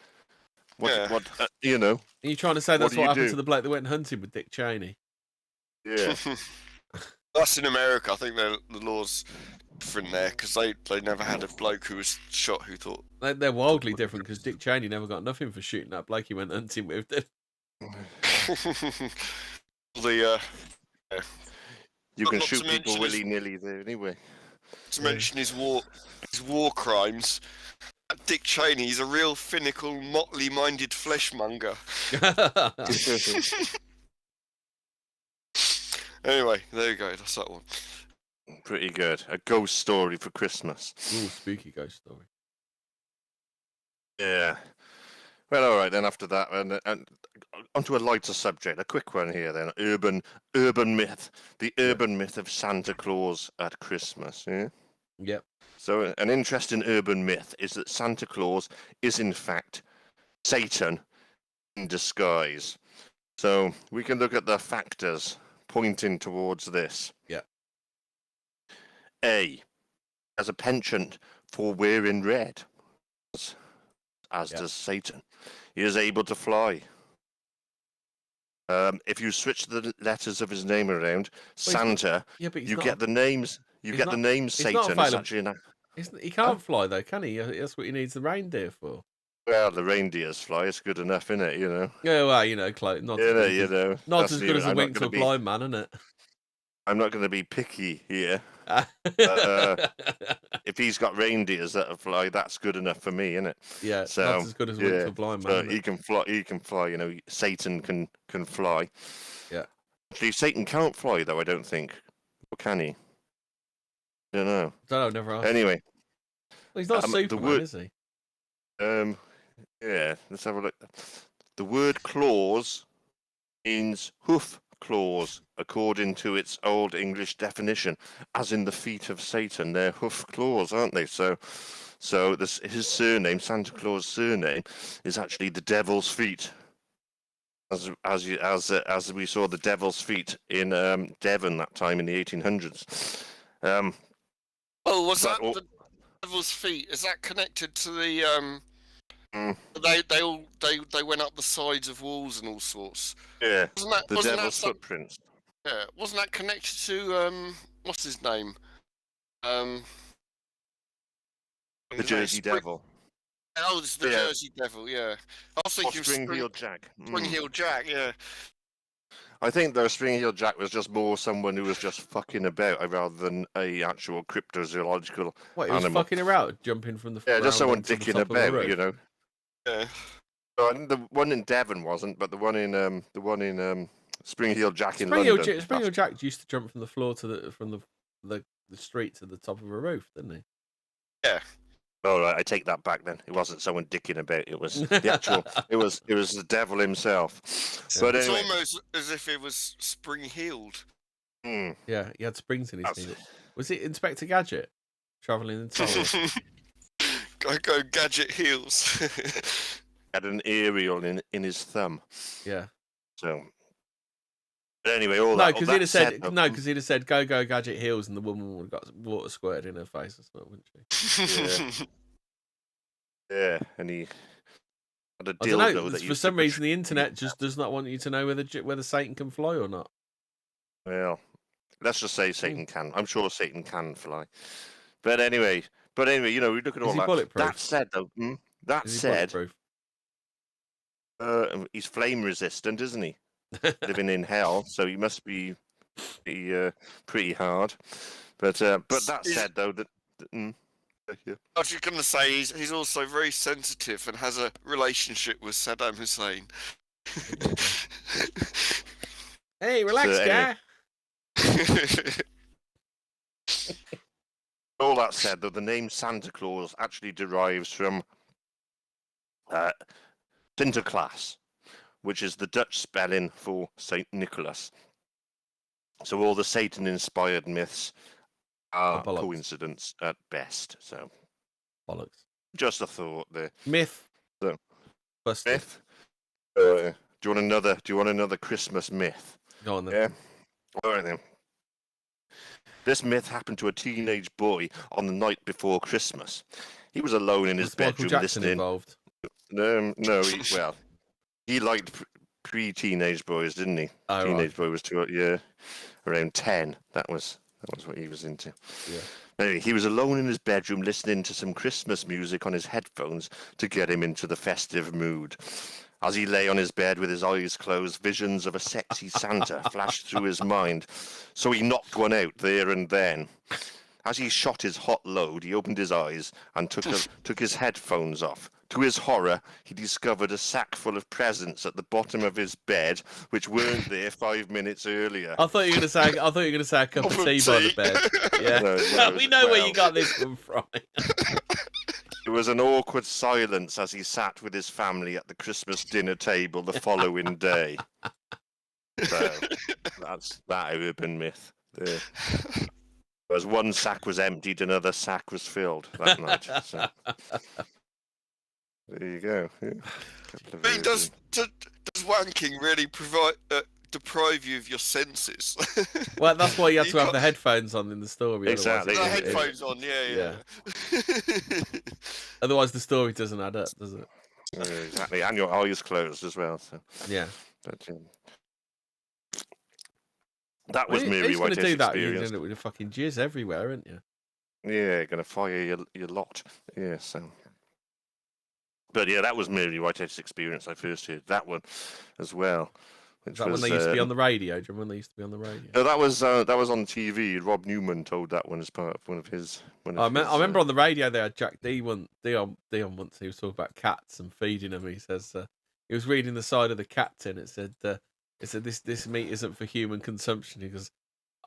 What you know?
Are you trying to say that's what happened to the bloke that went hunting with Dick Cheney?
Yeah.
That's in America. I think the law's different there because they never had a bloke who was shot who thought
they're wildly different because Dick Cheney never got nothing for shooting that bloke he went hunting with.
You can shoot people willy-nilly there anyway.
To mention his war crimes, Dick Cheney is a real finical, motley-minded fleshmonger. Anyway, there you go. That's that one.
Pretty good. A ghost story for Christmas.
Ooh, spooky ghost story.
Yeah. Well, all right then. After that, and onto a lighter subject. A quick one here then. Urban myth. The urban myth of Santa Claus at Christmas. Yeah.
Yep.
So, an interesting urban myth is that Santa Claus is in fact Satan in disguise. So we can look at the factors pointing towards this.
Yeah.
A, as a penchant for wearing red, as does Satan. He is able to fly. If you switch the letters of his name around, Santa, you get the names. You get the name Satan. It's actually
he can't fly though, can he? That's what he needs the reindeer for.
Well, the reindeers fly. It's good enough, isn't it? You know.
Yeah, well, close. Not as good as a wink to a blind man, isn't it?
I'm not going to be picky here.
yeah,
If he's got reindeers that fly, that's good enough for me, isn't it?
that's
So
as good as wings for a blind man.
so
Isn't
he
it?
can fly. He can fly. You know, Satan can fly.
Yeah.
Actually, Satan can't fly though. I don't think. Or can he? Don't know.
Don't know. Never asked.
Anyway,
Well, he's not
the
Superman,
word-
is he?
yeah. Let's have a look. The word claws means hoof claws, according to its Old English definition, as in the feet of Satan. They're hoof claws, aren't they? So his surname, Santa Claus' surname, is actually the Devil's Feet. As we saw the Devil's Feet in Devon that time in the 1800s.
Oh, was
But
that the Devil's Feet? Is that connected to the They went up the sides of walls and all sorts.
Yeah,
Wasn't
the
that
Devil's Footprints.
Yeah, wasn't that connected to what's his name?
The Jersey Devil.
Oh, it's the Jersey Devil. Yeah, I was thinking of
Spring-Heeled Jack.
Spring-Heeled Jack. Yeah.
I think the Spring-Heeled Jack was just more someone who was just fucking about rather than a actual cryptozoological
What, he was
animal.
fucking around, jumping from the
Just someone
into the
dicking
top of a
about,
roof?
you know.
Yeah.
So I think the one in Devon wasn't, but the one in Spring-Heeled Jack in London.
Spring-Heeled Jack used to jump from the floor to the street to the top of a roof, didn't he?
Yeah.
All right, I take that back then. It wasn't someone dicking about. It was the actual. it was the devil himself.
Yeah.
But
It's
anyway,
almost as if it was spring-heeled.
Yeah, he had springs in his feet. Was it Inspector Gadget traveling in time?
Go Gadget heels.
had an aerial in his thumb.
Yeah.
So. But anyway, because
he'd have said he'd have said go Gadget heels, and the woman would have got water squirted in her face or something, wouldn't she?
Yeah, and he had a
I don't know.
dildo that
For some reason, the internet just does not want you to know whether Satan can fly or not.
Well, let's just say Satan can. I'm sure Satan can fly. But anyway, you know, we look at all that.
Bulletproof?
That said, though, he's flame resistant, isn't he? Living in hell, so he must be pretty hard. But that said, though,
I was just going to say he's also very sensitive and has a relationship with Saddam Hussein.
Hey, relax, guy.
All that said, though, the name Santa Claus actually derives from Sinterklaas, which is the Dutch spelling for Saint Nicholas. So all the Satan-inspired myths are coincidence at best. So
bollocks.
Just a thought there.
Myth.
So,
busted.
Myth. Do you want another Christmas myth?
Go on then.
Yeah. All right then. This myth happened to a teenage boy on the night before Christmas. He was alone in his bedroom
Michael Jackson
listening.
Involved?
No. He liked pre-teenage boys, didn't he?
Oh,
Teenage boy was around 10. That was what he was into.
Yeah.
Anyway, he was alone in his bedroom listening to some Christmas music on his headphones to get him into the festive mood. As he lay on his bed with his eyes closed, visions of a sexy Santa flashed through his mind, so he knocked one out there and then. As he shot his hot load, he opened his eyes and took his headphones off. To his horror, he discovered a sack full of presents at the bottom of his bed, which weren't there 5 minutes earlier.
I thought you were going to say a cup of tea by the bed. Yeah, no, we know where you got this one from.
There was an awkward silence as he sat with his family at the Christmas dinner table the following day. So that's that urban myth. Whereas one sack was emptied, another sack was filled that night. So. There you go. Yeah.
I mean, does wanking really deprive you of your senses?
Well, that's why you had to have the headphones on in the story.
Exactly.
The headphones on, yeah.
Otherwise, the story doesn't add up, does it?
Exactly, and your eyes closed as well. So.
Yeah.
But, that was Mary Whitehead's experience.
You're doing it with the fucking jizz everywhere, aren't you?
Yeah, gonna fire your lot. Yeah, so. But yeah, that was Mary Whitehead's experience. I first heard that one as well.
Is that when they used to be on the radio? Do you remember when they used to be on the radio?
No, that was on TV. Rob Newman told that one as part of one of his.
I remember on the radio they had Jack Dion once. He was talking about cats and feeding them. He says he was reading the side of the cat tin. It said this meat isn't for human consumption. He goes,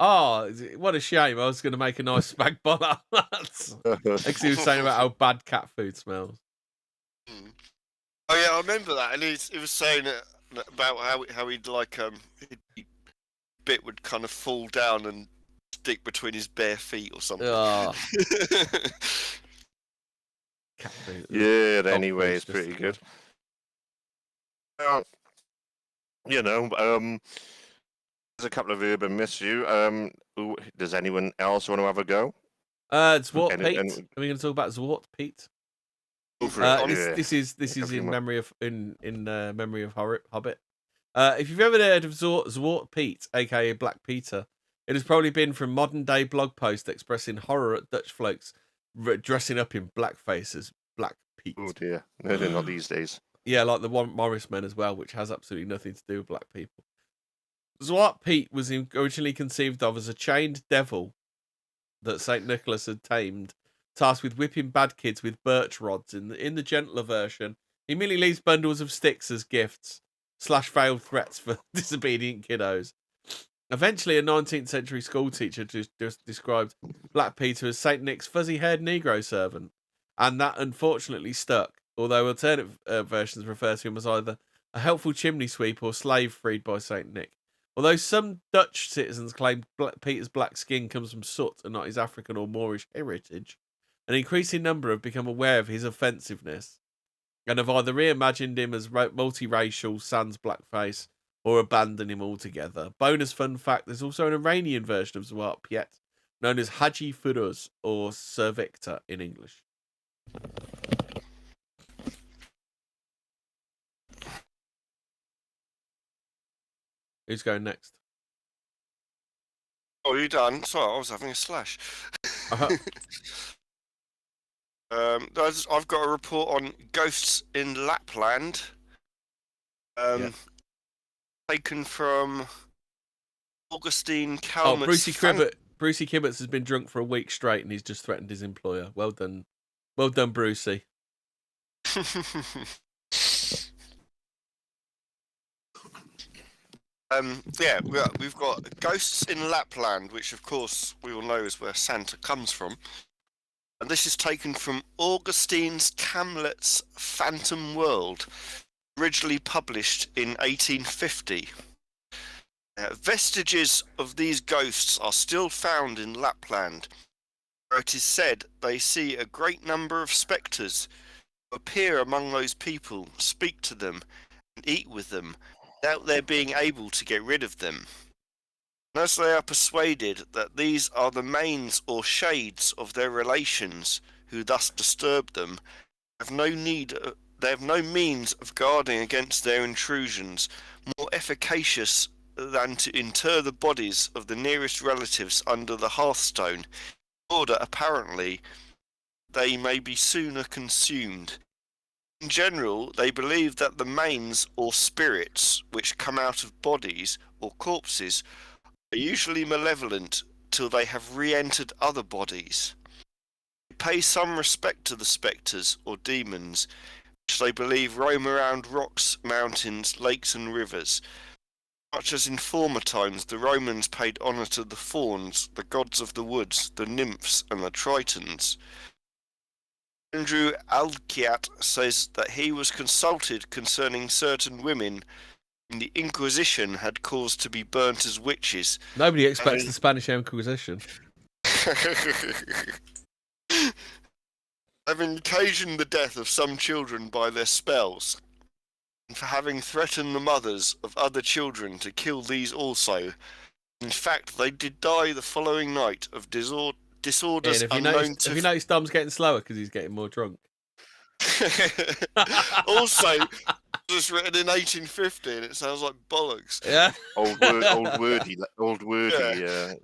"Oh, what a shame! I was going to make a nice spag bol out of that." Because he was saying about how bad cat food smells.
Oh yeah, I remember that, and he was saying about how he'd like bit would kind of fall down and stick between his bare feet or something.
Oh. Cat food.
Yeah. Anyway, it's pretty good. You know, there's a couple of urban myths. Does anyone else want to have a go?
Zwart Pete. Are we going to talk about Zwart Pete? This is in memory of memory of Hobbit. If you've ever heard of Zwart Pete, aka Black Peter, it has probably been from modern day blog posts expressing horror at Dutch folks dressing up in blackface as Black Pete.
Oh dear, no, they're not these days.
Yeah, like the one Morris men as well, which has absolutely nothing to do with black people. Zwart Pete was originally conceived of as a chained devil that Saint Nicholas had tamed, tasked with whipping bad kids with birch rods. In the gentler version, he merely leaves bundles of sticks as gifts / veiled threats for disobedient kiddos. Eventually, a 19th century school teacher just described Black Peter as Saint Nick's fuzzy-haired Negro servant, and that unfortunately stuck, although alternate versions refer to him as either a helpful chimney sweep or slave freed by Saint Nick. Although some Dutch citizens claim Peter's black skin comes from soot and not his African or Moorish heritage, an increasing number have become aware of his offensiveness and have either reimagined him as multiracial sans blackface or abandoned him altogether. Bonus fun fact, there's also an Iranian version of Zwart Piet known as Haji Firuz or Sir Victor in English. Who's going next?
Oh, you done? Sorry, I was having a slash. I've got a report on ghosts in Lapland. Taken from Augustine Calmet's...
Brucey Kibbets has been drunk for a week straight and he's just threatened his employer. Well done, Brucey.
We've got ghosts in Lapland, which of course we all know is where Santa comes from. And this is taken from Augustine Calmet's Phantom World, originally published in 1850. Vestiges of these ghosts are still found in Lapland, where it is said they see a great number of spectres who appear among those people, speak to them, and eat with them, without their being able to get rid of them. And as they are persuaded that these are the manes or shades of their relations who thus disturb them, they have no means of guarding against their intrusions more efficacious than to inter the bodies of the nearest relatives under the hearthstone, in order apparently they may be sooner consumed. In general, they believe that the manes or spirits which come out of bodies or corpses are usually malevolent till they have re-entered other bodies. They pay some respect to the spectres or demons, which they believe roam around rocks, mountains, lakes and rivers, much as in former times the Romans paid honour to the fauns, the gods of the woods, the nymphs and the tritons. Andrew Alkiat says that he was consulted concerning certain women whom the Inquisition had caused to be burnt as witches.
Nobody expects the Spanish Inquisition.
Having occasioned the death of some children by their spells, and for having threatened the mothers of other children to kill these also. In fact, they did die the following night of disorders unknown to...
Have you noticed Dom's getting slower because he's getting more drunk?
Also, it was written in 1850 and it sounds like bollocks.
Yeah.
Old wordy. Yeah.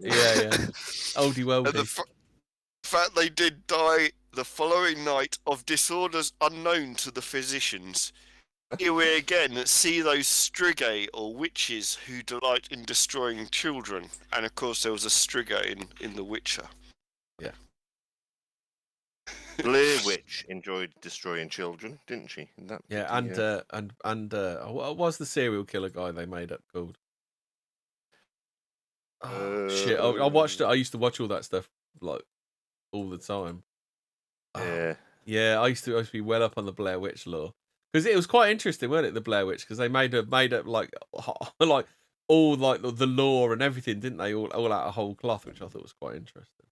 Oldie worldy.
The fact they did die the following night of disorders unknown to the physicians. Here we again see those strigay or witches who delight in destroying children, and of course there was a strigay in The Witcher.
Yeah.
Blair Witch enjoyed destroying children, didn't she?
Yeah, and what was the serial killer guy they made up called? Oh, shit! I watched it. I used to watch all that stuff like all the time.
Yeah.
Yeah, I used to be well up on the Blair Witch lore because it was quite interesting, wasn't it? The Blair Witch, because they made up like like all like the lore and everything, didn't they? All out of whole cloth, which I thought was quite interesting.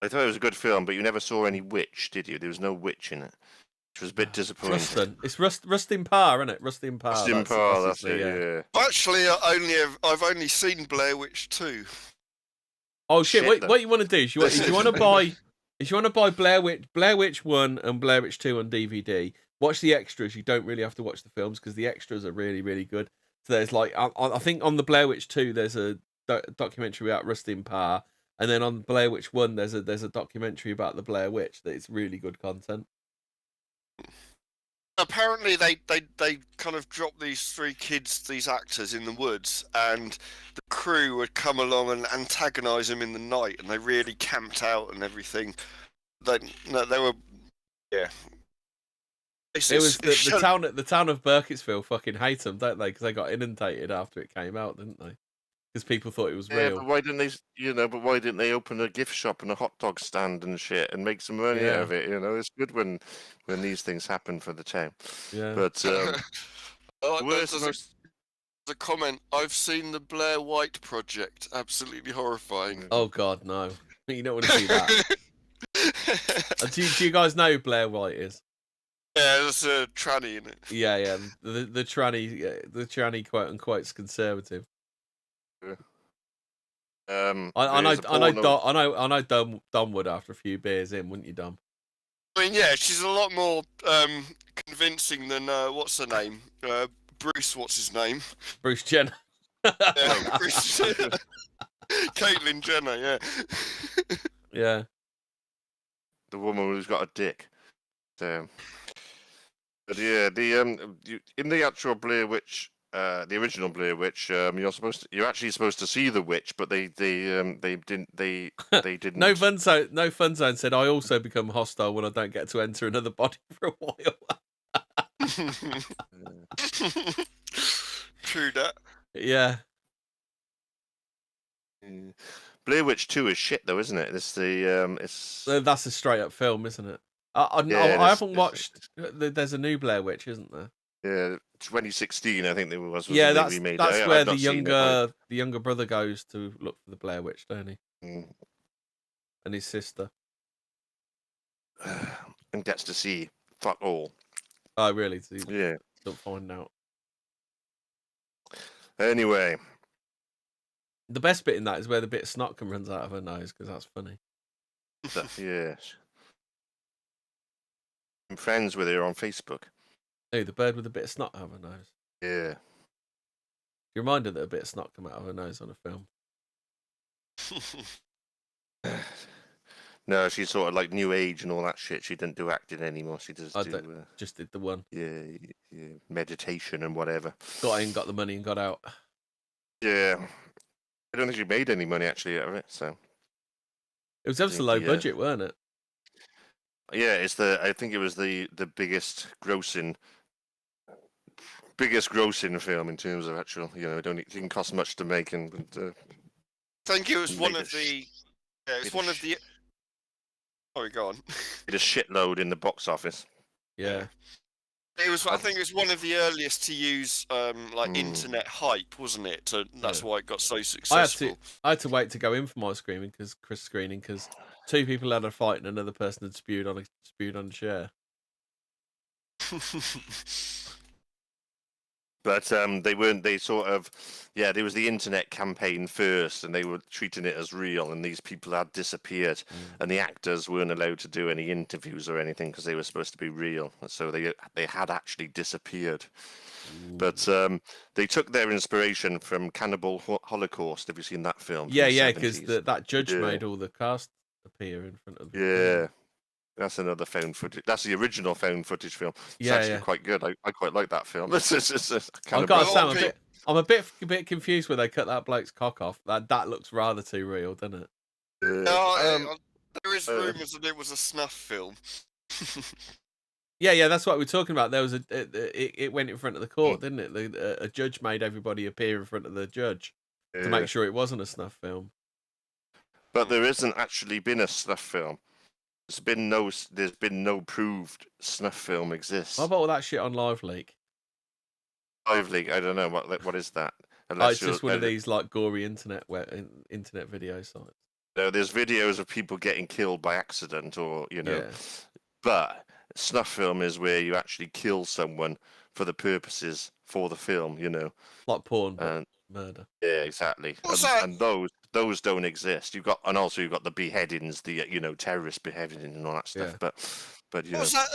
I thought it was a good film, but you never saw any witch, did you? There was no witch in it, which was a bit disappointing.
Rustin, it's Rustin Parr, isn't it? Rustin Parr.
Rustin Parr, that's it. Yeah.
Actually, I've only seen Blair Witch 2.
Oh shit! What you want to do is you want to buy Blair Witch 1 and Blair Witch 2 on DVD. Watch the extras. You don't really have to watch the films because the extras are really, really good. So there's like, I think on the Blair Witch 2 there's a documentary about Rustin Parr, and then on Blair Witch 1 there's a documentary about the Blair Witch. That it's really good content.
Apparently they kind of dropped these three kids, these actors, in the woods, and the crew would come along and antagonise them in the night, and they really camped out and everything. They were, yeah.
It was the town of Burkittsville fucking hate them, don't they? Because they got inundated after it came out, didn't they? Because people thought it was real.
But why didn't they open a gift shop and a hot dog stand and shit and make some money out of it? You know, it's good when these things happen for the town.
Yeah.
But
there's a comment. I've seen the Blair White Project. Absolutely horrifying.
Oh God, no! You don't want to see that. Do you guys know who Blair White is?
Yeah, there's a tranny in it.
Yeah. The tranny quote unquote is conservative. I know Dom would after a few beers in, wouldn't you, Dom?
I mean, yeah, she's a lot more convincing than what's her name? Bruce, what's his name?
Bruce Jenner.
Yeah, Bruce Jenner. Caitlyn Jenner, yeah.
Yeah.
The woman who's got a dick. So, but yeah, in the actual Blair Witch. The original Blair Witch, you're actually supposed to see the witch, but they didn't.
No Fun Zone said I also become hostile when I don't get to enter another body for a while.
True that.
Yeah.
Blair Witch 2 is shit though, isn't it? That's
a straight up film, isn't it? I haven't watched. There's a new Blair Witch, isn't there?
Yeah, 2016, I think there was.
Yeah, that's where the younger brother goes to look for the Blair Witch, don't he?
Mm.
And his sister.
And gets to see fuck all.
Oh, really? So
yeah.
Don't find out.
Anyway.
The best bit in that is where the bit of snot runs out of her nose, because that's funny.
Yes. I'm friends with her on Facebook.
Oh, the bird with a bit of snot out of her nose.
Yeah.
You remind her that a bit of snot come out of her nose on a film.
No, she's sort of like new age and all that shit. She didn't do acting anymore. She
just did the one.
Yeah, meditation and whatever.
Got in, got the money, and got out.
Yeah, I don't think she made any money actually out of it. So
It
was just a low budget, weren't it?
Yeah, I think it was the biggest grossing film in terms of actual. It didn't cost much to make, and
I think it was one of the. Yeah, it's one of the. Sorry, go on.
It a shitload in the box office.
Yeah.
It was. I think it was one of the earliest to use internet hype, wasn't it? That's why it got so successful.
I had to wait to go in for my screening because two people had a fight and another person had spewed on a chair.
But they weren't. They sort of, there was the internet campaign first, and they were treating it as real. And these people had disappeared, and the actors weren't allowed to do any interviews or anything because they were supposed to be real. So they had actually disappeared. Ooh. But they took their inspiration from Cannibal Holocaust. Have you seen that film?
Yeah, because that judge made all the cast appear in front of them.
Yeah. That's another found footage. That's the original found footage film. It's
Yeah,
actually
yeah.
quite good. I quite like that film. It's kind
I've
of
got to
a
say,
lot of
I'm a bit confused when they cut that bloke's cock off. That looks rather too real, doesn't it?
There is rumours that it was a snuff film.
Yeah, that's what we're talking about. There was it went in front of the court, didn't it? A judge made everybody appear in front of the judge to make sure it wasn't a snuff film.
But there isn't actually been a snuff film. There's been no proved snuff film exists.
What about all that shit on Live Leak?
Live Leak, I don't know what is that.
It's just one of these like gory internet video sites.
No, there's videos of people getting killed by accident, or
Yeah.
But snuff film is where you actually kill someone for the purposes for the film,
Like porn, but
And
murder.
yeah, exactly. And those don't exist. You've got the beheadings, the terrorist beheading and all that stuff.
Yeah.
But
What was that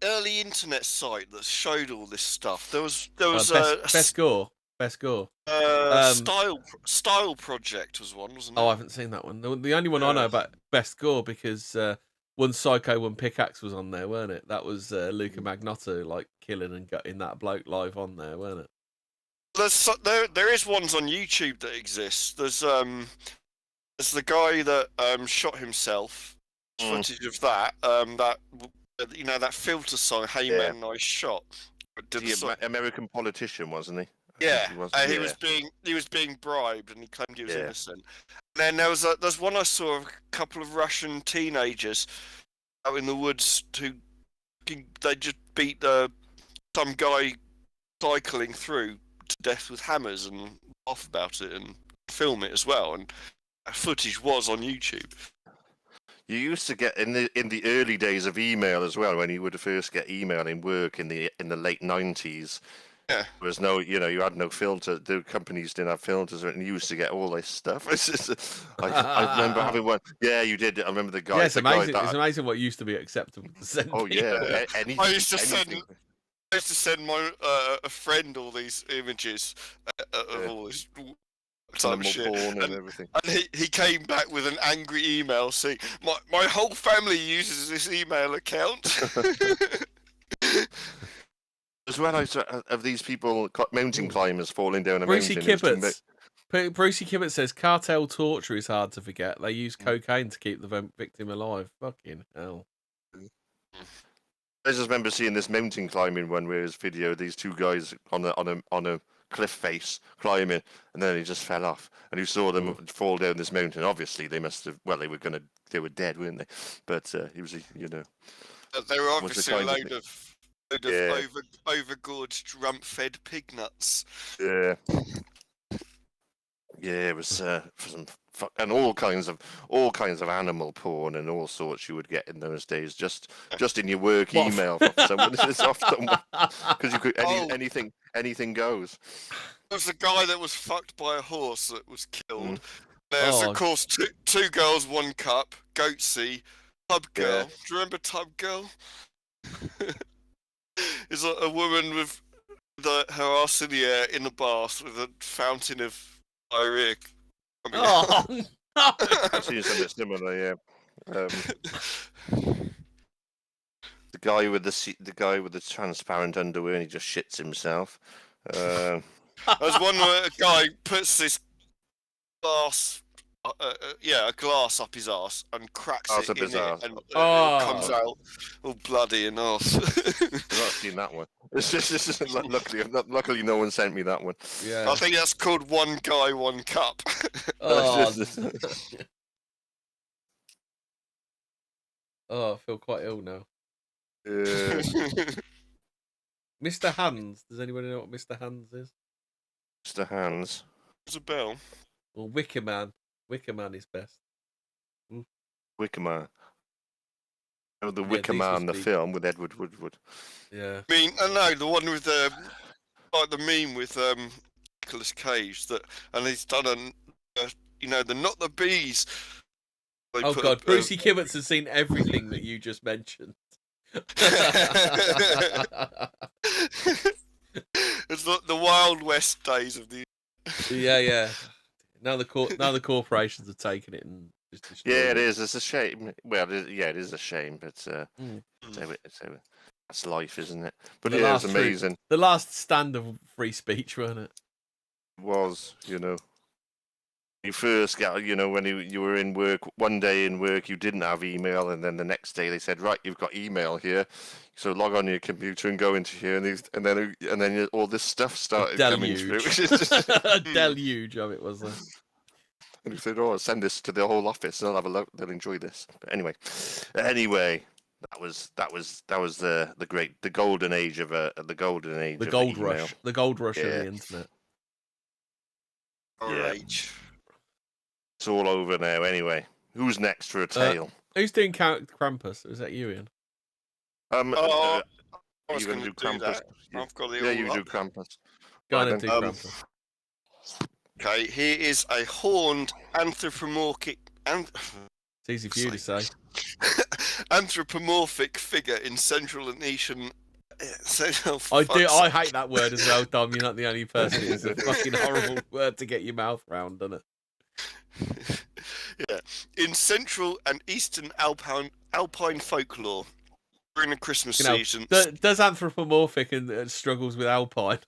early internet site that showed all this stuff? There was
Best Gore.
Style Project was one, wasn't it?
Oh, I haven't seen that one. The only one I know about Best Gore because One Psycho, One Pickaxe was on there, weren't it? That was Luca Magnotta like killing and gutting that bloke live on there, weren't it?
There is ones on YouTube that exist. There's the guy that shot himself. Footage of that. That filter song, "Hey Man, Nice Shot."
The American politician, wasn't he?
Yeah, he was being bribed, and he claimed he was innocent. And then there's one I saw of a couple of Russian teenagers out in the woods they just beat some guy cycling through to death with hammers and laugh about it and film it as well. And that footage was on YouTube.
You used to get in the early days of email as well, when you would first get email in work in the late 90s.
Yeah.
There was no, you had no filter. The companies didn't have filters, and you used to get all this stuff. I remember having one. Yeah, you did. I remember the guy.
Yeah, it's amazing. It's amazing what used to be acceptable to send.
Oh yeah,
I used to send my a friend all these images of all this type of shit,
porn and everything.
And he came back with an angry email saying, "My whole family uses this email account."
As well as of these people, mountain climbers falling down a
Brucey
mountain.
Brucey Kibbett says cartel torture is hard to forget. They use cocaine to keep the victim alive. Fucking hell.
I just remember seeing this mountain climbing one where his video, these two guys on a cliff face climbing, and then he just fell off, and you saw them fall down this mountain. Obviously, they must have. Well, they were dead, weren't they? But he was,
They were obviously a load of overgorged, rump-fed pig nuts.
Yeah. Yeah, it was and all kinds of animal porn and all sorts you would get in those days. Just in your work email from someone. It's often because you could anything goes.
There was a guy that was fucked by a horse that was killed. There's of course two girls, one cup, Goatsy, Tub Girl. Do you remember Tub Girl? It's a woman with her arse in the air in a bath with a fountain of diarrhea.
Oh no!
I've seen something similar, yeah. The guy with the transparent underwear, and he just shits himself.
There's one where a guy puts this glass, a glass up his arse and cracks it in it, and it comes out all bloody and arse.
I've not seen that one. It's just luckily no one sent me that one.
Yeah.
I think that's called One Guy, One Cup.
Oh, I feel quite ill now. Mr. Hands. Does anybody know what Mr. Hands is?
Mr. Hands.
There's a bell.
Well, Wicker Man. Wicker Man is best.
Wicker Man. Oh, the Wicker Man, the film with Edward Woodward.
Yeah.
I mean, no, the one with the meme with Nicolas Cage and he's done the Not the Bees.
Oh God, Brucey Kibbets has seen everything that you just mentioned.
It's the Wild West days of the.
Yeah. Now the corporations have taken it and Just destroyed
Yeah, it is. It's a shame. Well, it is a shame, but so that's life, isn't it? But
The
yeah, it was
last
amazing.
The last stand of free speech, wasn't it?
It was, You first got, when you were in work, one day in work, you didn't have email, and then the next day they said, right, you've got email here, so log on your computer and go into here, and then all this stuff started coming through.
A deluge of it, was there?
And you said, oh, send this to the whole office, they'll have a look, they'll enjoy this. But anyway, that was the golden age of the golden age,
The
of
gold
email.
rush, the gold rush of
Yeah.
the internet.
Yeah.
Age.
It's all over now. Anyway, who's next for a tale?
Who's doing Krampus? Was that you, Ian?
I was
you
going
gonna
to do
Krampus?
that. I've got it
Yeah,
all
you
up.
do Krampus.
Go on
Right
and do
then.
Krampus.
Okay, he is a horned anthropomorphic
It's easy for you to say.
anthropomorphic figure in Central and Eastern.
I hate that word as well, Dom. You're not the only person. It's a fucking horrible word to get your mouth round, doesn't it?
Yeah, in Central and Eastern Alpine folklore during the Christmas season.
Does anthropomorphic and struggles with alpine.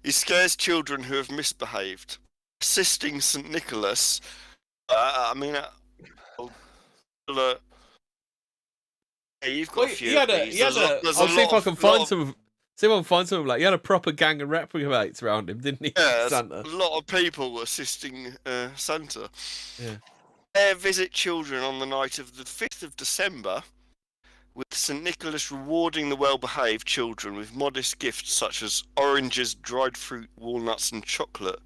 He scares children who have misbehaved, assisting St. Nicholas. You've got a few.
I'll see if I can find some. See if I can find something like he had a proper gang of reprobates around him, didn't he?
Yeah,
Santa.
a lot of people assisting Santa.
Yeah.
They visit children on the night of the 5th of December, with St. Nicholas rewarding the well-behaved children with modest gifts such as oranges, dried fruit, walnuts, and chocolate.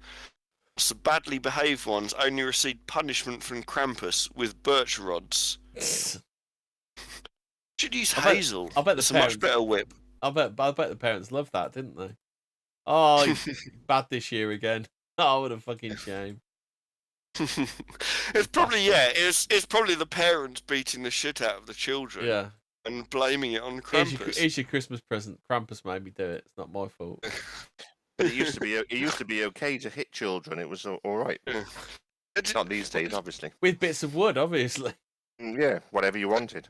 The badly behaved ones only receive punishment from Krampus with birch rods. Should use hazel.
I bet
it's a much better whip.
I bet the parents loved that, didn't they? Oh, bad this year again. Oh, what a fucking shame.
It's probably it's probably the parents beating the shit out of the children.
Yeah.
And blaming it on Krampus.
Here's your Christmas present. Krampus made me do it. It's not my fault.
But it used to be okay to hit children. It was all right. Not these days, obviously.
With bits of wood, obviously.
Yeah, whatever you wanted.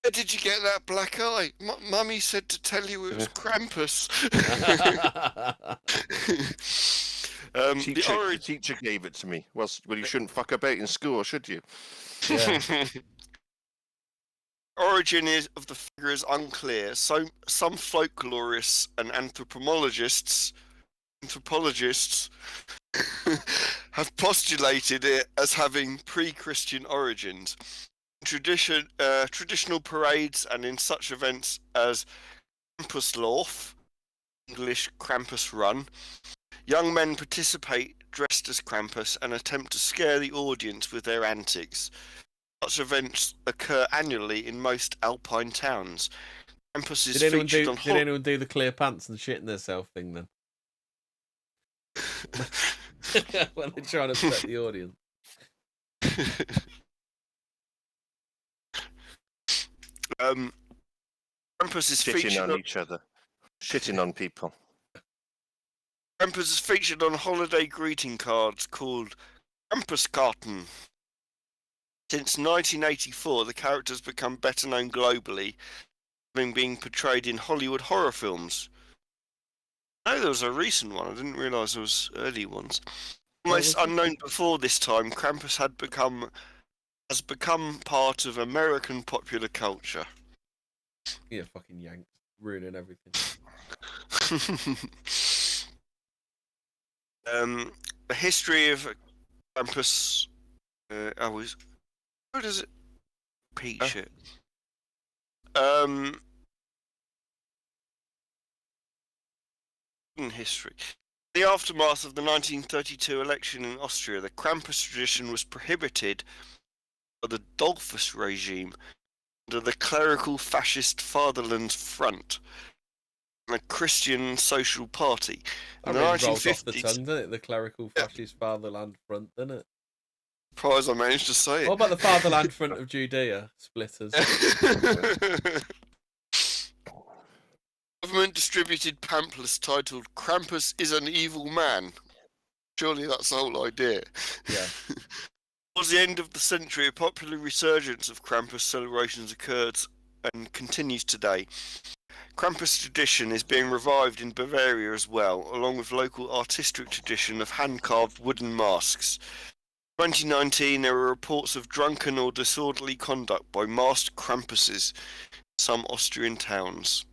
Where did you get that black eye? Mummy said to tell you it was Krampus.
The teacher gave it to me. Well, you shouldn't fuck about in school, should you?
Yeah.
Origin of the figure is unclear. So some folklorists and anthropologists have postulated it as having pre-Christian origins. Traditional parades and in such events as Krampuslauf, English Krampus Run, young men participate dressed as Krampus and attempt to scare the audience with their antics. Such events occur annually in most alpine towns. Krampus is featured on.
Did anyone do the clear pants and shit in themselves thing then? When they're trying to upset the audience.
Krampus is
Shitting
featured
on each other, shitting on people.
Krampus is featured on holiday greeting cards called Krampuskarten. Since 1984, the character has become better known globally, having been portrayed in Hollywood horror films. I know there was a recent one. I didn't realise there was early ones. Almost unknown before this time, Krampus has become part of American popular culture.
Yeah, fucking Yanks. Ruining everything.
The history of Krampus... Where does it... Repeat shit. History. In the aftermath of the 1932 election in Austria, the Krampus tradition was prohibited by the Dollfuss regime under the clerical fascist Fatherland Front, a Christian social party.
In the 1950s, rolls off the tongue, doesn't it? The clerical fascist Fatherland Front, doesn't it?
Surprised I managed to say it.
What about the Fatherland Front of Judea? Splitters.
Government distributed pamphlets titled "Krampus is an evil man." Surely that's the whole idea.
Yeah.
Towards the end of the century, a popular resurgence of Krampus celebrations occurred and continues today. Krampus tradition is being revived in Bavaria as well, along with local artistic tradition of hand-carved wooden masks. In 2019, there were reports of drunken or disorderly conduct by masked Krampuses in some Austrian towns.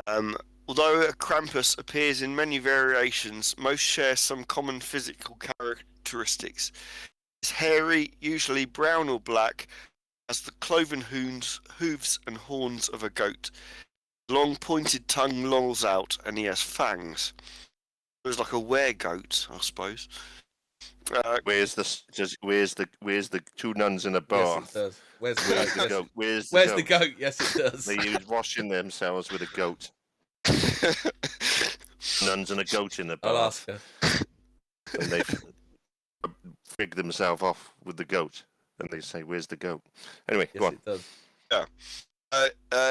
Although a Krampus appears in many variations, most share some common physical characteristics. It's hairy, usually brown or black, has the cloven hooves and horns of a goat. Long pointed tongue lolls out, and he has fangs. It was like a were-goat, I suppose.
Where's the two nuns in a bath?
Yes, it does. Where's the
Where's
goat?
the goat? Where's
Where's
the
the
goat?
goat? Yes, it does.
They use washing themselves with a goat. Nuns and a goat in the
I'll
bath,
ask her.
and they fig themselves off with the goat, and they say, "Where's the goat?" Anyway,
Yes,
go on.
it does.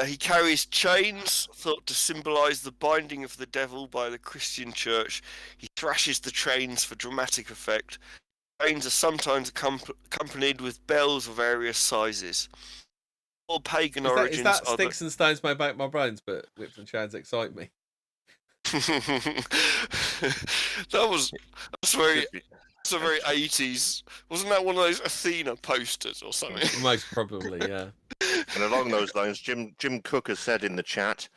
He carries chains, thought to symbolise the binding of the devil by the Christian church. He thrashes the chains for dramatic effect. Chains are sometimes accompanied with bells of various sizes. All pagan
Is
origins
that
are
sticks and stones may break my bones, but whips and chains excite me?
That's very 80s. Wasn't that one of those Athena posters or something?
Most probably, yeah.
And along those lines, Jim Cook has said in the chat,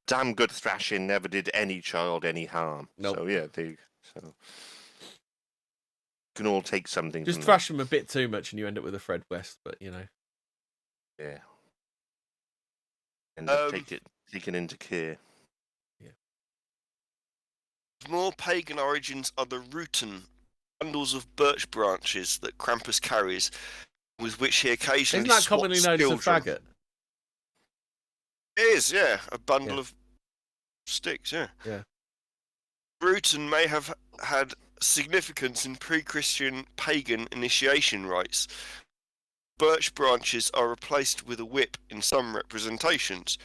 "Damn good thrashing never did any child any harm."
Nope.
So yeah, so can all take something.
Just
from
thrash them a bit too much, and you end up with a Fred West. But you know,
that. Yeah. And taken into care.
More pagan origins are the Ruten, bundles of birch branches that Krampus carries, with which he occasionally
isn't that commonly
swats
known as a
children.
faggot?
It is, yeah, a bundle of sticks, yeah.
Yeah.
Ruten may have had significance in pre-Christian pagan initiation rites. Birch branches are replaced with a whip in some representations.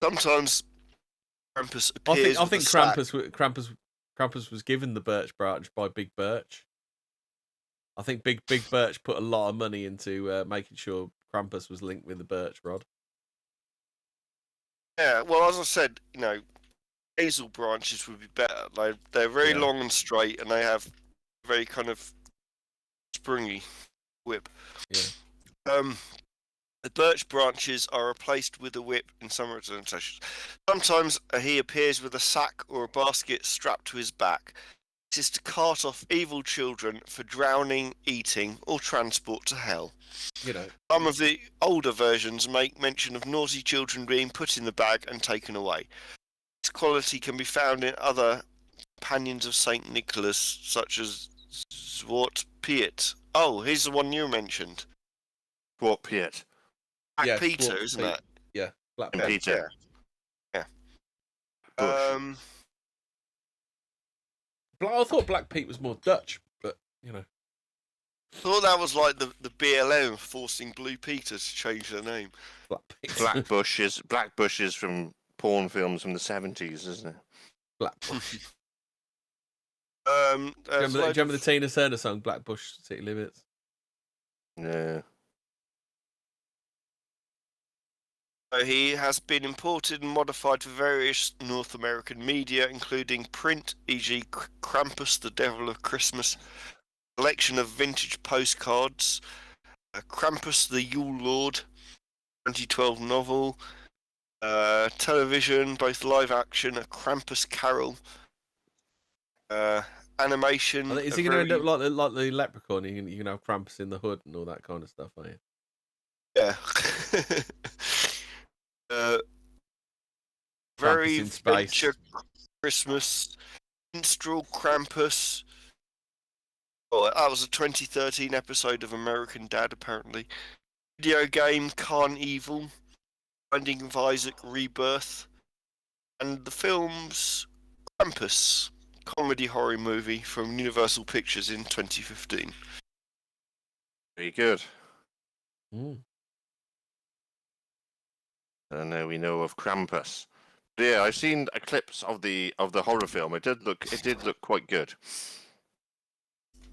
Sometimes Krampus appears
I think
with a sack.
Krampus was given the birch branch by Big Birch. I think Big Birch put a lot of money into making sure Krampus was linked with the birch rod.
Yeah, well, as I said, hazel branches would be better. They're very long and straight, and they have very kind of springy whip.
Yeah.
The birch branches are replaced with a whip in some representations. Sometimes he appears with a sack or a basket strapped to his back. This is to cart off evil children for drowning, eating, or transport to hell. Some of the older versions make mention of naughty children being put in the bag and taken away. This quality can be found in other companions of Saint Nicholas, such as Zwart Piet. Oh, here's the one you mentioned.
Zwart Piet.
Black Peter, isn't that?
Yeah, Black
Peter.
Yeah.
Bush.
I thought Black Pete was more Dutch, but
I thought that was like the BLM forcing Blue Peter to change their name.
Black Pete.
Black Bush is from porn films from the 70s, isn't it?
Black Bush.
Do
Do you remember the Tina Turner song Black Bush City Limits?
No.
He has been imported and modified for various North American media, including print, e.g. Krampus, the Devil of Christmas, collection of vintage postcards, Krampus, the Yule Lord, 2012 novel, television, both live action, a Krampus Carol, animation.
Is he going to end up like the Leprechaun? You can have Krampus in the hood and all that kind of stuff, are you?
Yeah. Very
in space.
Venture Christmas, Minstrel Krampus. Oh, that was a 2013 episode of American Dad, apparently. Video game Carnival, Binding of Isaac Rebirth, and the films Krampus, comedy horror movie from Universal Pictures in 2015.
Very good.
Mm.
And now we know of Krampus. Yeah, I've seen clips of the horror film. It did look quite good.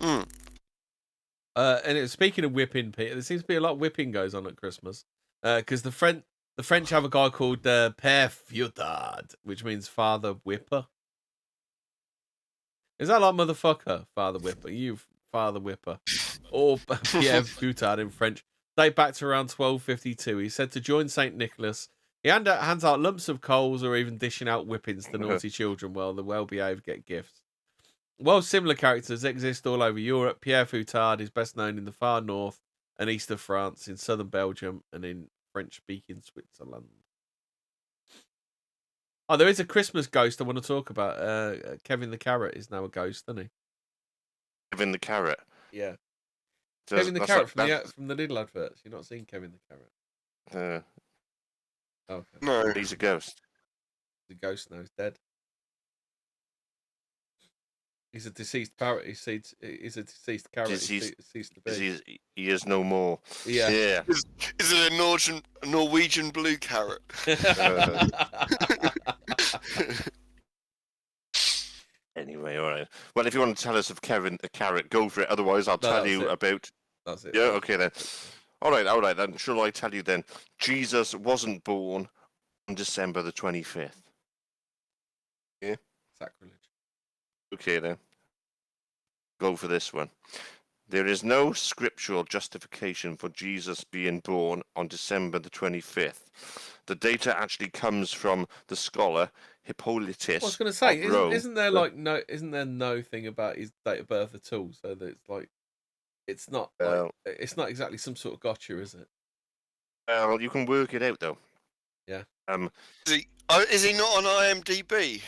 Mm.
Speaking of whipping, Peter, there seems to be a lot of whipping goes on at Christmas. Because the French have a guy called Père Fouettard, which means Father Whipper. Is that like motherfucker, Father Whipper? You Father Whipper. Or Pierre Fouettard in French. Date back to around 1252. He's said to join St. Nicholas. He hands out lumps of coals or even dishing out whippings to naughty children while the well-behaved get gifts. While similar characters exist all over Europe, Pierre Fouettard is best known in the far north and east of France, in southern Belgium, and in French-speaking Switzerland. Oh, there is a Christmas ghost I want to talk about. Kevin the Carrot is now a ghost, isn't he?
Kevin the Carrot.
Yeah.
So
Kevin the
that's
Carrot
like-
from the Lidl adverts. You've not seen Kevin the Carrot? Okay.
No.
he's a ghost.
The ghost now is dead. He's a deceased parrot. He's a deceased carrot.
Deceased-
He's ceased to be.
He is no more.
Yeah.
Yeah.
Is it a Norwegian blue carrot?
Anyway, all right. Well, if you want to tell us of Kevin the Carrot, go for it. Otherwise, I'll tell
that's
you
it.
about.
That's it.
Yeah. Okay then. All right then. Shall I tell you then? Jesus wasn't born on December the 25th.
Sacrilege.
Okay then. Go for this one. There is no scriptural justification for Jesus being born on December the 25th. The data actually comes from the scholar Hippolytus.
I was going to say,
of Rome.
isn't there no thing about his date of birth at all? So that it's not exactly some sort of gotcha, is it?
Well, you can work it out though.
Yeah.
Is he not on IMDb?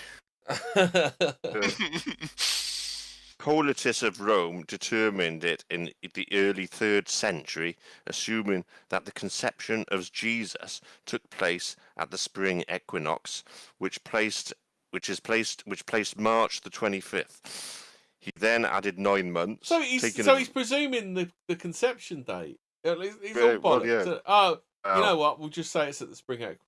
Hippolytus of Rome determined it in the early 3rd century, assuming that the conception of Jesus took place at the spring equinox, which placed March the 25th. He then added 9 months.
So he's presuming the conception date. He's all
Well,
bollocks.
yeah.
You know what? We'll just say it's at the spring equinox.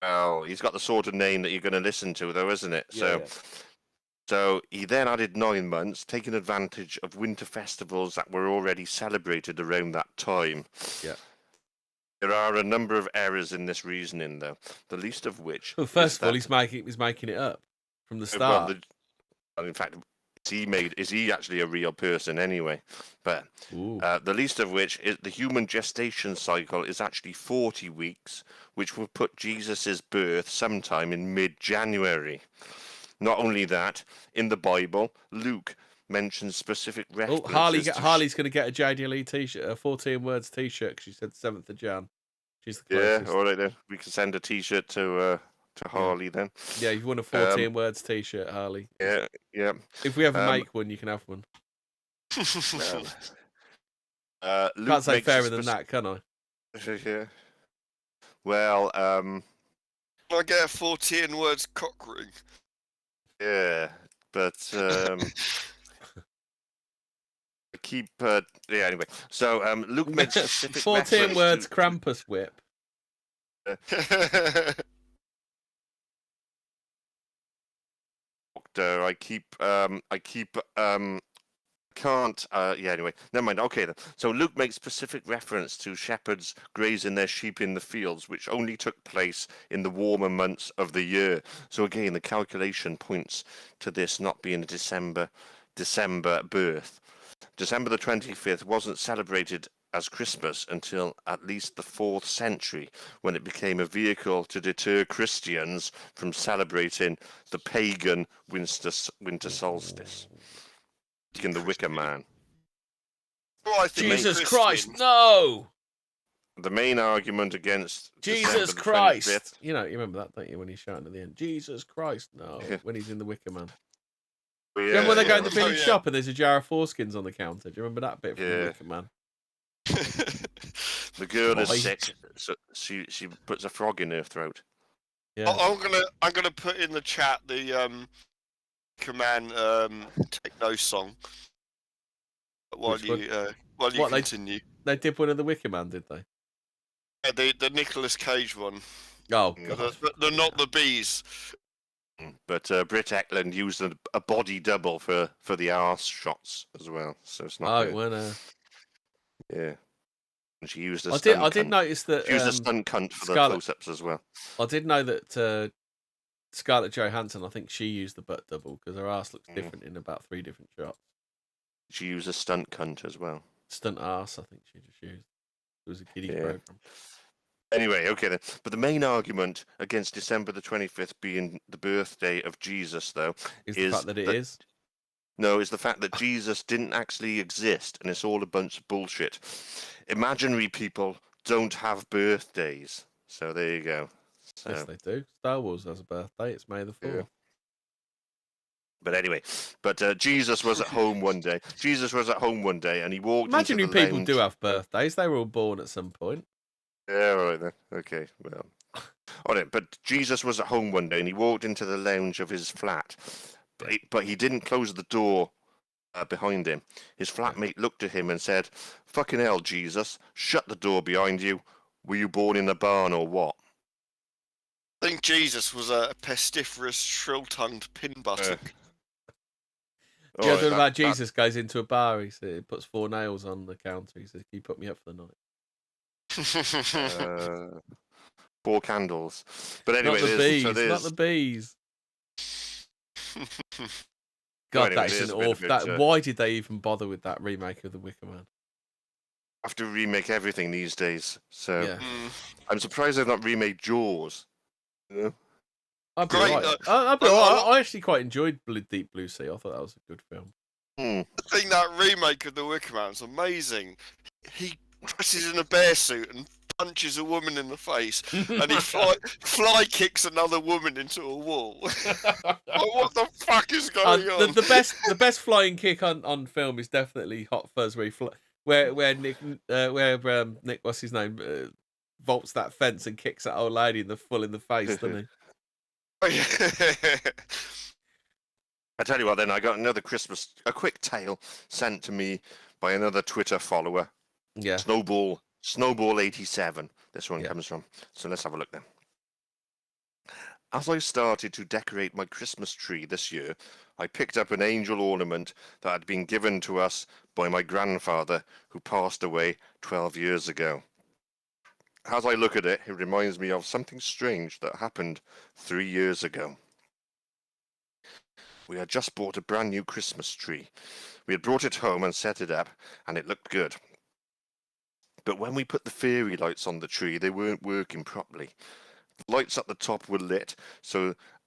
Well, he's got the sort of name that you're going to listen to, though, isn't it?
Yeah.
So he then added 9 months, taking advantage of winter festivals that were already celebrated around that time.
Yeah.
There are a number of errors in this reasoning, though. The least of which.
Well, first of all, he's making it up from the start.
Well, in fact, is he actually a real person anyway? But the least of which is the human gestation cycle is actually 40 weeks, which will put Jesus' birth sometime in mid-January. Not only that, in the Bible, Luke mentions specific references.
Harley's going to get a JDLE t-shirt, a 14 words t-shirt, because she said 7th of Jan. She's the closest.
Yeah, all right then. We can send a t-shirt to Harley then.
Yeah, you want a 14 words t-shirt, Harley.
Yeah.
If we ever make one, you can have one.
Luke
Can't say
makes
fairer than that, can I?
Yeah. Well,
Can I get a 14 words cock ring?
yeah, but anyway. So Luke makes specific
14 words
to...
Krampus whip.
Anyway, never mind. Okay then. So Luke makes specific reference to shepherds grazing their sheep in the fields, which only took place in the warmer months of the year. So again, the calculation points to this not being a December birth. December the 25th wasn't celebrated as Christmas until at least the 4th century, when it became a vehicle to deter Christians from celebrating the pagan winter solstice. In the Wicker Man.
Well, I think
Jesus Christ, no!
The main argument against
Jesus
December
Christ!
25th,
You remember that, don't you, when he's shouting at the end? Jesus Christ, no! When he's in the Wicker Man.
Yeah,
Remember when they go in the
Oh,
village
yeah.
shop and there's a jar of foreskins on the counter? Do you remember that bit from the
Yeah.
Wicker Man?
the girl
Right.
is sick, so she puts a frog in her throat.
Yeah.
I'm gonna put in the chat the command techno song while
Which one?
you
What,
continue.
They did one of the Wicker Man, did they?
Yeah, the Nicolas Cage one.
Oh
Yeah.
god.
They're not the bees.
But Britt Eklund used a body double for the arse shots as well, so it's not
Oh,
good.
when
Yeah. And she used a
I
stunt
did
cunt.
notice that
She used a stunt cunt for the
Scarlett-
close-ups as well.
I did know that Scarlett Johansson, I think she used the butt double because her ass looks different in about 3 different shots.
She used a stunt cunt as well.
Stunt ass, I think she just used. It was a kiddie
Yeah.
program.
Anyway, okay then. But the main argument against December the 25th being the birthday of Jesus, though,
Is the fact that it is.
No, is the fact that Jesus didn't actually exist, and it's all a bunch of bullshit. Imaginary people don't have birthdays, so there you go. So,
Yes, they do. Star Wars has a birthday. It's May the 4th.
Yeah. But anyway, Jesus was at home one day. Jesus was at home one day, and he walked
Imaginary
into the
people
lounge.
do have birthdays. They were all born at some point.
Yeah, all right then. Okay, well. All right, but Jesus was at home one day, and he walked into the lounge of his flat. But he didn't close the door behind him. His flatmate looked at him and said, "Fucking hell, Jesus, shut the door behind you. Were you born in a barn or what?"
I think Jesus was a pestiferous, shrill-tongued pin buttock.
All
Yeah,
right,
what about Jesus goes into a bar, he said, he puts 4 nails on the counter. He says, "Can you put me up for the night?"
4 candles. But anyway,
Not the bees.
so
Not the bees. God,
anyway,
that's
there's
an
a bit
awful.
of it,
That why did they even bother with that remake of the Wicker Man?
have to remake everything these days. So
Yeah,
I'm surprised they've not remade Jaws. You know?
I'd be
Great,
alright. I'd be alright. I actually quite enjoyed Deep Blue Sea. I thought that was a good film.
Hmm.
I think that remake of the Wicker Man's amazing. He dresses in a bear suit and punches a woman in the face, and he fly kicks another woman into a wall. Oh, what the fuck is going on?
The best flying kick on film is definitely Hot Fuzz, where Nick Nick, what's his name, vaults that fence and kicks that old lady in the face, doesn't he?
I tell you what, then I got a quick tale sent to me by another Twitter follower,
Yeah.
Snowball 87. This one comes from. So let's have a look then. As I started to decorate my Christmas tree this year, I picked up an angel ornament that had been given to us by my grandfather, who passed away 12 years ago. As I look at it, it reminds me of something strange that happened 3 years ago. We had just bought a brand new Christmas tree. We had brought it home and set it up, and it looked good. But when we put the fairy lights on the tree, they weren't working properly. The lights at the top were lit,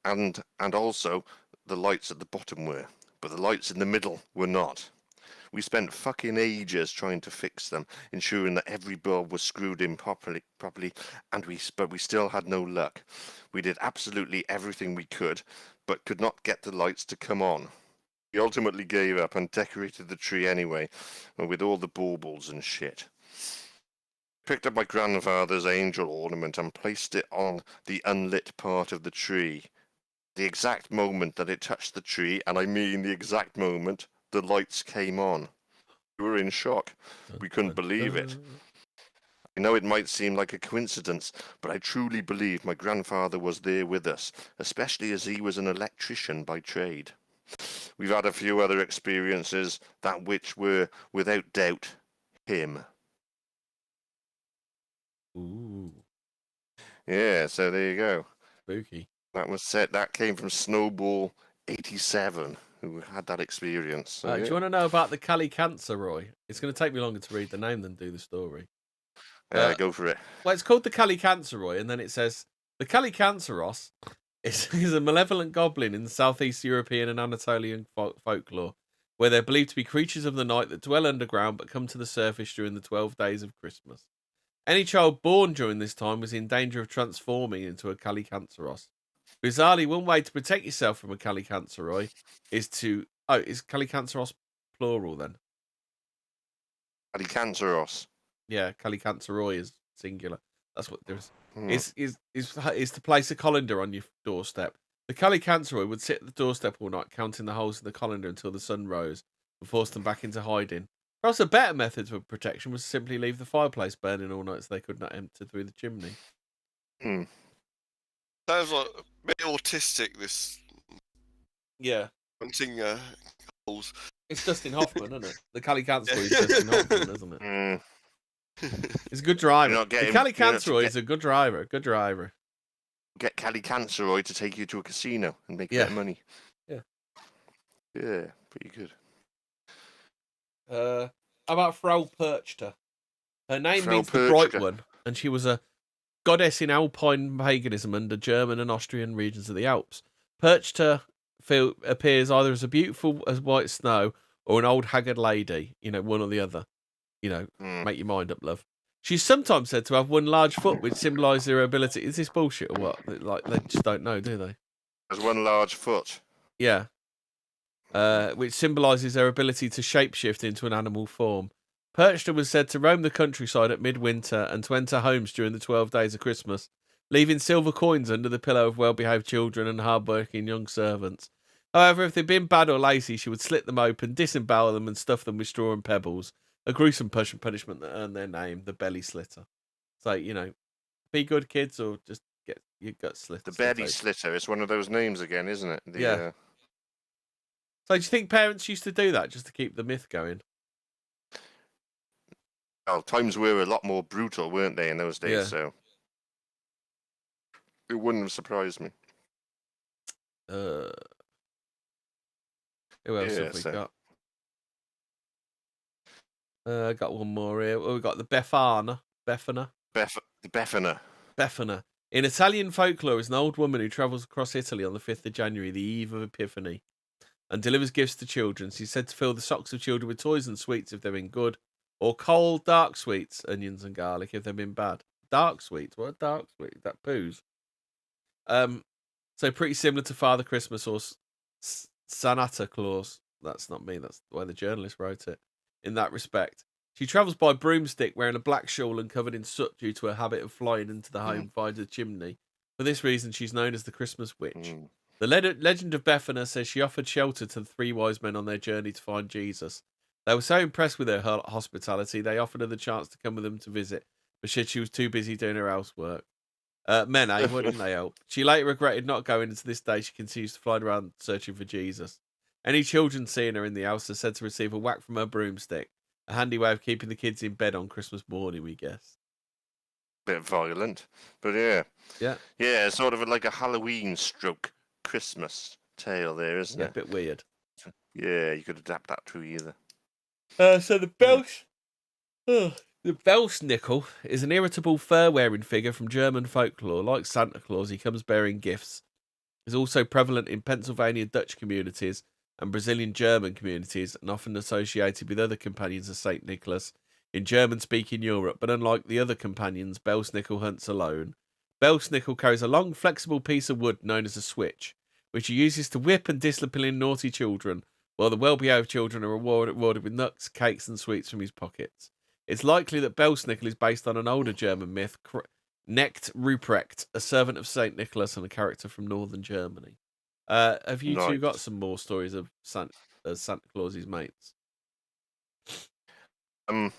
and also the lights at the bottom were, but the lights in the middle were not. We spent fucking ages trying to fix them, ensuring that every bulb was screwed in properly, but we still had no luck. We did absolutely everything we could, but could not get the lights to come on. We ultimately gave up and decorated the tree anyway, with all the baubles and shit. Picked up my grandfather's angel ornament and placed it on the unlit part of the tree. The exact moment that it touched the tree, and I mean the exact moment, the lights came on. We were in shock. We couldn't believe it. I know it might seem like a coincidence, but I truly believe my grandfather was there with us, especially as he was an electrician by trade. We've had a few other experiences, that which were, without doubt, him.
Ooh,
Yeah, so there you go.
spooky.
That came from Snowball 87, who had that experience. So,
Do you want to know about the Calicantharoy? It's going to take me longer to read the name than do the story.
go for it.
Well, it's called the Calicantharoy, and then it says the Calicantharos is a malevolent goblin in the southeast European and Anatolian folklore, where they're believed to be creatures of the night that dwell underground but come to the surface during the 12 days of Christmas. Any child born during this time was in danger of transforming into a Calicantharos. Bizarrely, one way to protect yourself from a Calicantharoy is to... Oh, is Calicantharos plural then?
Calicantharos.
Yeah, Calicantharoy is singular. That's what there is. Is to place a colander on your doorstep. The Calicantharoy would sit at the doorstep all night, counting the holes in the colander until the sun rose and force them back into hiding. Perhaps a better method of protection was to simply leave the fireplace burning all night so they could not enter through the chimney.
Sounds like a bit autistic. This
Yeah.
hunting holes.
It's Dustin Hoffman, isn't it? The Cali Canceroy is Dustin Hoffman, isn't it?
Mm,
He's a good
you're
driver.
not
The
getting.
Cali
You're not to
Canceroy is a good driver. Good driver.
get Cali Canceroy to take you to a casino and make a
Yeah.
bit of money.
Yeah.
Yeah, pretty good.
How about Frau Perchta? Her name
Frau
means the bright
Perchta.
one, and she was a goddess in Alpine paganism under German and Austrian regions of the Alps. Perchta appears either as a beautiful as white snow or an old haggard lady, one or the other. Make your mind up, love. She's sometimes said to have one large foot, which symbolises her ability. Is this bullshit or what? Like, they just don't know, do they?
There's one large foot.
Yeah. Which symbolises her ability to shapeshift into an animal form. Perchta was said to roam the countryside at midwinter and to enter homes during the 12 days of Christmas, leaving silver coins under the pillow of well-behaved children and hard-working young servants. However, if they'd been bad or lazy, she would slit them open, disembowel them, and stuff them with straw and pebbles. A gruesome punishment that earned their name, the belly slitter. So, be good kids or just get your gut slit.
The belly slitter. It's one of those names again, isn't it?
Yeah. So do you think parents used to do that just to keep the myth going?
Well, times were a lot more brutal, weren't they, in those days?
Yeah.
So it wouldn't have surprised me.
Who else have we got? I got one more here. We've got the Befana.
The Befana.
Befana. In Italian folklore, is an old woman who travels across Italy on the 5th of January, the eve of Epiphany, and delivers gifts to children. She's said to fill the socks of children with toys and sweets if they've been good, or cold, dark sweets, onions and garlic if they've been bad. Dark sweets? What are dark sweets? That booze. So pretty similar to Father Christmas or Santa Claus. That's not me. That's the way the journalist wrote it. In that respect, she travels by broomstick wearing a black shawl and covered in soot due to her habit of flying into the home via the chimney. For this reason, she's known as the Christmas Witch. The legend of Befana says she offered shelter to the 3 wise men on their journey to find Jesus. They were so impressed with her hospitality, they offered her the chance to come with them to visit, but she was too busy doing her housework. Men, why didn't they help? She later regretted not going, and to this day she continues to fly around searching for Jesus. Any children seeing her in the house are said to receive a whack from her broomstick, a handy way of keeping the kids in bed on Christmas morning, we guess.
Bit violent, but yeah. Yeah, sort of like a Halloween stroke Christmas tale there, isn't it?
A bit weird.
Yeah, you could adapt that to either.
So the Belsnickel is an irritable fur-wearing figure from German folklore. Like Santa Claus, he comes bearing gifts. He's also prevalent in Pennsylvania Dutch communities and Brazilian German communities, and often associated with other companions of St. Nicholas in German-speaking Europe. But unlike the other companions, Belsnickel hunts alone. Belsnickel carries a long, flexible piece of wood known as a switch, which he uses to whip and discipline naughty children, while the well-behaved children are rewarded with nuts, cakes, and sweets from his pockets. It's likely that Belsnickel is based on an older German myth, Knecht Ruprecht, a servant of St. Nicholas and a character from northern Germany. Have you two got some more stories of Santa Claus's mates?
I've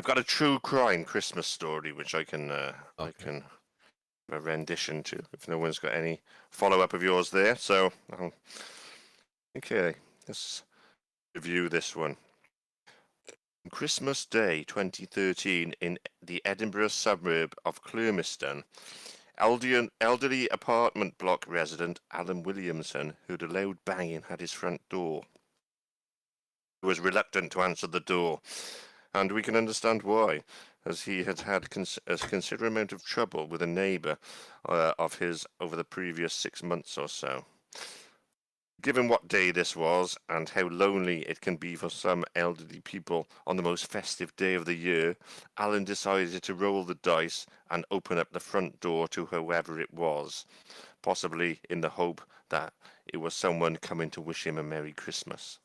got a true crime Christmas story which I can have a rendition to if no one's got any follow-up of yours there. So, okay, let's review this one. Christmas Day 2013 in the Edinburgh suburb of Clermiston, elderly apartment block resident Alan Williamson heard a loud banging at his front door. He was reluctant to answer the door, and we can understand why, as he had had a considerable amount of trouble with a neighbour of his over the previous 6 months or so. Given what day this was, and how lonely it can be for some elderly people on the most festive day of the year, Alan decided to roll the dice and open up the front door to whoever it was, possibly in the hope that it was someone coming to wish him a Merry Christmas.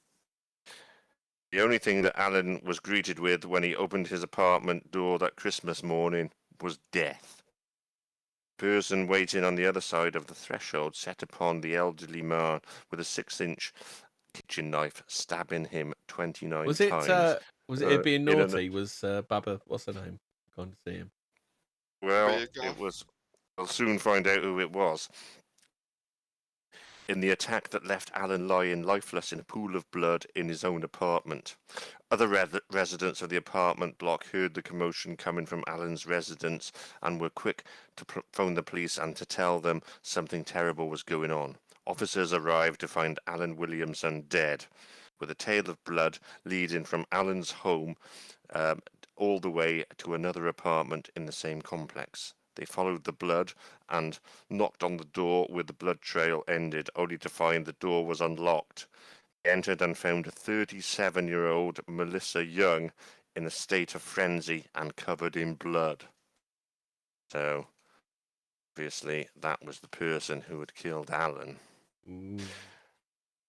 The only thing that Alan was greeted with when he opened his apartment door that Christmas morning was death. The person waiting on the other side of the threshold set upon the elderly man with a 6-inch kitchen knife, stabbing him 29 times.
Was it being naughty? Was Baba, what's her name, gone to see him?
Well, it was We'll soon find out who it was. In the attack that left Alan lying lifeless in a pool of blood in his own apartment. Other residents of the apartment block heard the commotion coming from Alan's residence and were quick to phone the police and to tell them something terrible was going on. Officers arrived to find Alan Williamson dead, with a trail of blood leading from Alan's home all the way to another apartment in the same complex. They followed the blood and knocked on the door where the blood trail ended, only to find the door was unlocked. They entered and found a 37-year-old Melissa Young in a state of frenzy and covered in blood. So, obviously, that was the person who had killed Alan.
Ooh.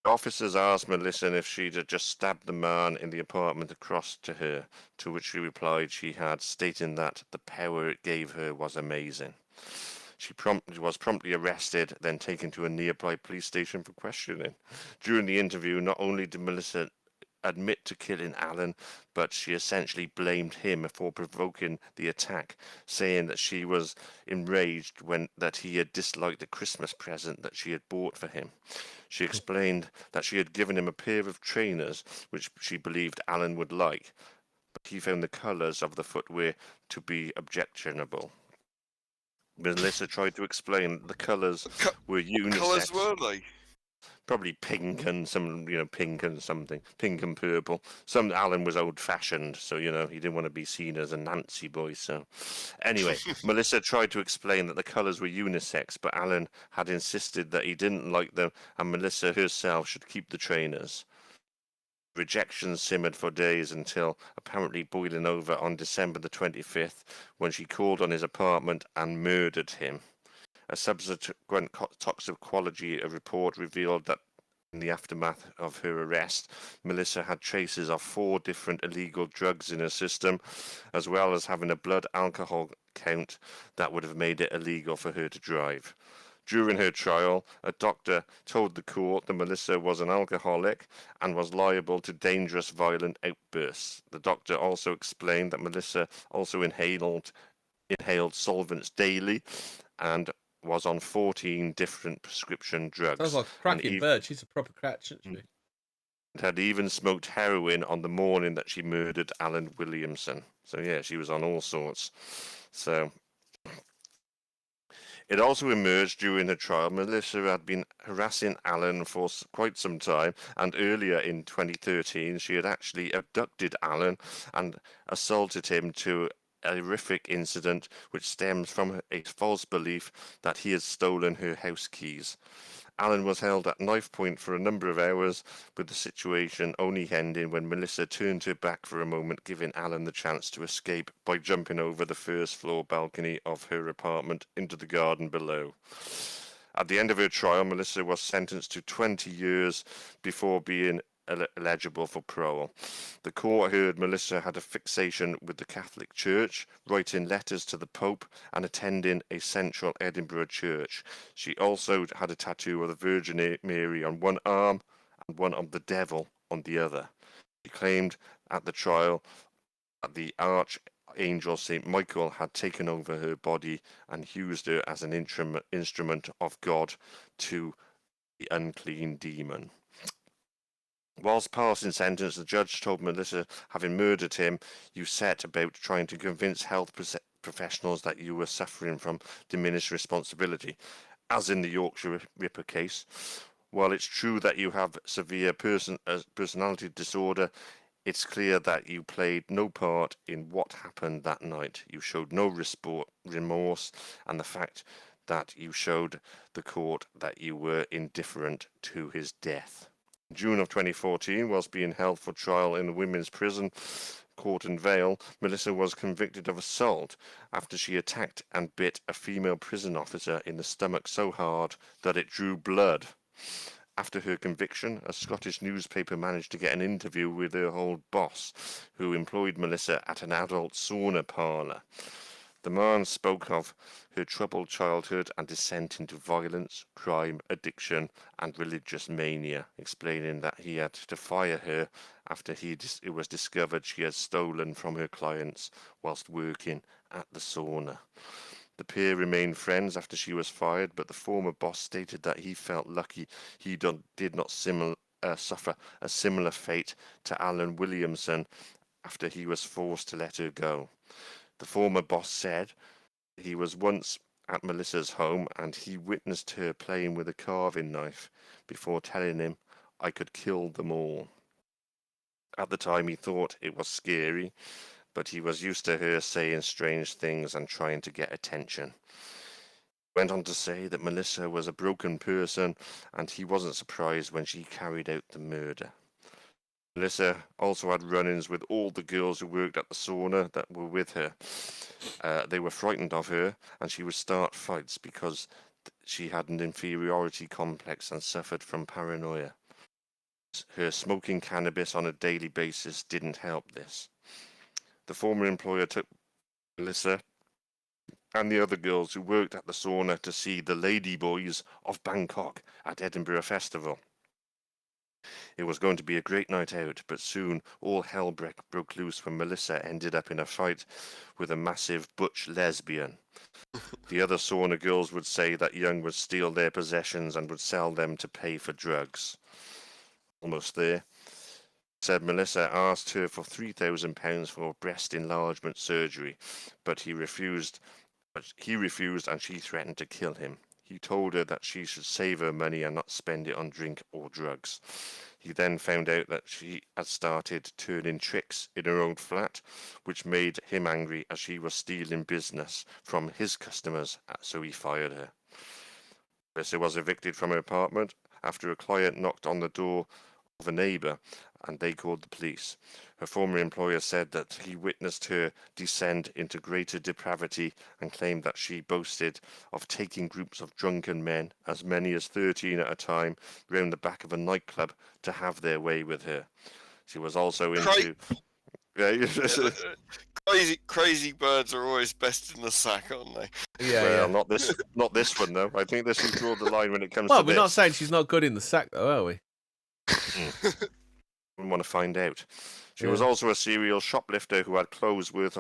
Officers asked Melissa if she'd just stabbed the man in the apartment across to her, to which she replied she had, stating that the power it gave her was amazing. She was promptly arrested, then taken to a nearby police station for questioning. During the interview, not only did Melissa admit to killing Alan, but she essentially blamed him for provoking the attack, saying that she was enraged that he had disliked the Christmas present that she had bought for him. She explained that she had given him a pair of trainers which she believed Alan would like, but he found the colours of the footwear to be objectionable. Melissa tried to explain that the colours were unisex.
What colours were they?
Probably pink and pink and something, pink and purple. Alan was old-fashioned, so he didn't want to be seen as a Nancy boy. So, anyway, Melissa tried to explain that the colours were unisex, but Alan had insisted that he didn't like them, and Melissa herself should keep the trainers. Rejection simmered for days until apparently boiling over on December the 25th, when she called on his apartment and murdered him. A subsequent toxicology report revealed that in the aftermath of her arrest, Melissa had traces of 4 different illegal drugs in her system, as well as having a blood alcohol count that would have made it illegal for her to drive. During her trial, a doctor told the court that Melissa was an alcoholic and was liable to dangerous violent outbursts. The doctor also explained that Melissa also inhaled solvents daily and was on 14 different prescription drugs.
Sounds like a cracking bird. She's a proper crack, shouldn't she?
And had even smoked heroin on the morning that she murdered Alan Williamson. So yeah, she was on all sorts. So it also emerged during the trial Melissa had been harassing Alan for quite some time, and earlier in 2013 she had actually abducted Alan and assaulted him to a horrific incident which stems from a false belief that he had stolen her house keys. Alan was held at knife point for a number of hours, with the situation only ending when Melissa turned her back for a moment, giving Alan the chance to escape by jumping over the first floor balcony of her apartment into the garden below. At the end of her trial, Melissa was sentenced to 20 years before being eligible for parole. The court heard Melissa had a fixation with the Catholic Church, writing letters to the Pope and attending a central Edinburgh church. She also had a tattoo of the Virgin Mary on one arm and one of the devil on the other. She claimed at the trial that the Archangel St. Michael had taken over her body and used her as an instrument of God to the unclean demon. Whilst passing sentence, the judge told Melissa, having murdered him, you set about trying to convince health professionals that you were suffering from diminished responsibility, as in the Yorkshire Ripper case. While it's true that you have severe personality disorder, it's clear that you played no part in what happened that night. You showed no remorse, and the fact that you showed the court that you were indifferent to his death. In June of 2014, whilst being held for trial in the women's prison court in Vale, Melissa was convicted of assault after she attacked and bit a female prison officer in the stomach so hard that it drew blood. After her conviction, a Scottish newspaper managed to get an interview with her old boss, who employed Melissa at an adult sauna parlour. The man spoke of her troubled childhood and descent into violence, crime, addiction, and religious mania, explaining that he had to fire her after it was discovered she had stolen from her clients whilst working at the sauna. The pair remained friends after she was fired, but the former boss stated that he felt lucky he did not suffer a similar fate to Alan Williamson after he was forced to let her go. The former boss said he was once at Melissa's home and he witnessed her playing with a carving knife before telling him, "I could kill them all." At the time he thought it was scary, but he was used to her saying strange things and trying to get attention. He went on to say that Melissa was a broken person and he wasn't surprised when she carried out the murder. Melissa also had run-ins with all the girls who worked at the sauna that were with her. They were frightened of her, and she would start fights because she had an inferiority complex and suffered from paranoia. Her smoking cannabis on a daily basis didn't help this. The former employer took Melissa and the other girls who worked at the sauna to see the Lady Boys of Bangkok at Edinburgh Festival. It was going to be a great night out, but soon all hell broke loose when Melissa ended up in a fight with a massive butch lesbian. The other sauna girls would say that Young would steal their possessions and would sell them to pay for drugs. Almost there. Said Melissa asked her for £3,000 for breast enlargement surgery, but he refused and she threatened to kill him. He told her that she should save her money and not spend it on drink or drugs. He then found out that she had started turning tricks in her own flat, which made him angry as she was stealing business from his customers, so he fired her. Melissa was evicted from her apartment after a client knocked on the door of a neighbour and they called the police. Her former employer said that he witnessed her descend into greater depravity and claimed that she boasted of taking groups of drunken men, as many as 13 at a time, round the back of a nightclub to have their way with her. She was also into...
Crazy birds are always best in the sack, aren't they?
Yeah,
Not this one though. I think this is draw the line when it comes
well,
to
we're
this.
not saying she's not good in the sack, though, are we?
We want to find out. She was also a serial shoplifter who had clothes worth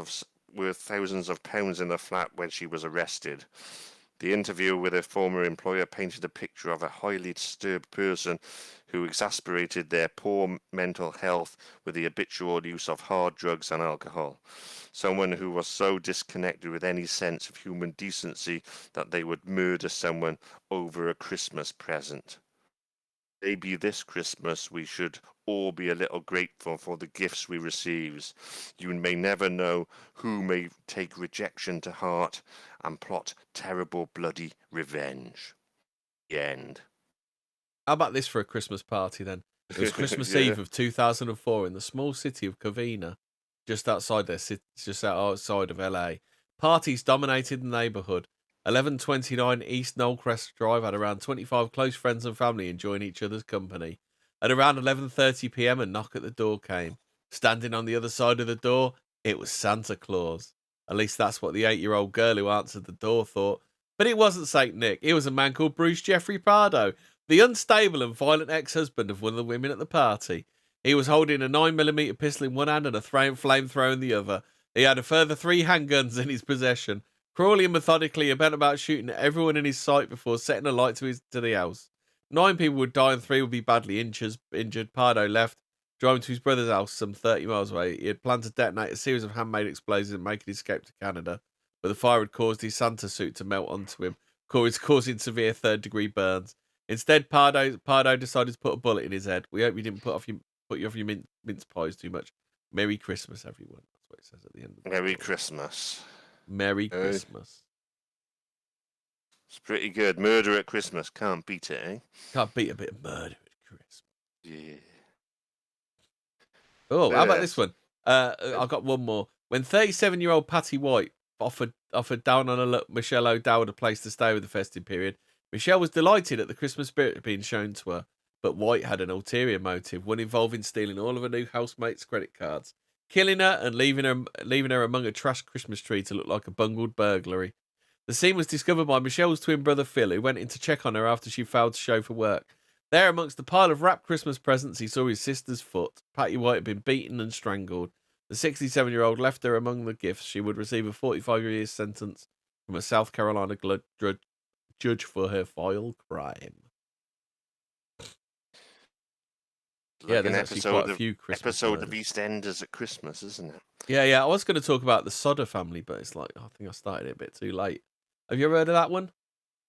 thousands of pounds in the flat when she was arrested. The interview with her former employer painted a picture of a highly disturbed person who exasperated their poor mental health with the habitual use of hard drugs and alcohol. Someone who was so disconnected with any sense of human decency that they would murder someone over a Christmas present. Maybe this Christmas we should all be a little grateful for the gifts we receive. You may never know who may take rejection to heart and plot terrible bloody revenge. The end.
How about this for a Christmas party then? It was Christmas Eve of 2004 in the small city of Covina, just outside of LA. Parties dominated the neighborhood. 1129 East Knollcrest Drive had around 25 close friends and family enjoying each other's company. At around 11:30 p.m, a knock at the door came. Standing on the other side of the door, it was Santa Claus. At least that's what the 8-year-old girl who answered the door thought. But it wasn't St. Nick. It was a man called Bruce Jeffrey Pardo, the unstable and violent ex-husband of one of the women at the party. He was holding a 9mm pistol in one hand and a flamethrower in the other. He had a further 3 handguns in his possession. Crawling methodically, he bent about shooting at everyone in his sight before setting a light to the house. 9 people would die and 3 would be badly injured. Pardo left, driving to his brother's house some 30 miles away. He had planned to detonate a series of handmade explosives and make his escape to Canada, but the fire had caused his Santa suit to melt onto him, causing severe third-degree burns. Instead, Pardo decided to put a bullet in his head. We hope you didn't put you off your mince pies too much. Merry Christmas, everyone. That's what it says at the end of the
Merry Christmas.
Merry Christmas.
It's pretty good. Murder at Christmas. Can't beat it, eh?
Can't beat a bit of murder at Christmas.
Yeah.
Oh, how about this one? I've got one more. When 37-year-old Patty White offered down on her luck Michelle O'Dowd a place to stay with the festive period, Michelle was delighted at the Christmas spirit being shown to her, but White had an ulterior motive, one involving stealing all of her new housemate's credit cards, killing her and leaving her among a trashed Christmas tree to look like a bungled burglary. The scene was discovered by Michelle's twin brother Phil, who went in to check on her after she failed to show for work. There, amongst the pile of wrapped Christmas presents, he saw his sister's foot. Patty White had been beaten and strangled. The 67-year-old left her among the gifts. She would receive a 45-year sentence from a South Carolina judge for her vile crime. Yeah,
Like an
there's actually quite a
episode
few Christmas
of
murders.
EastEnders at Christmas, isn't it?
Yeah. I was going to talk about the Sodder family, but it's like, I think I started it a bit too late. Have you ever heard of that one?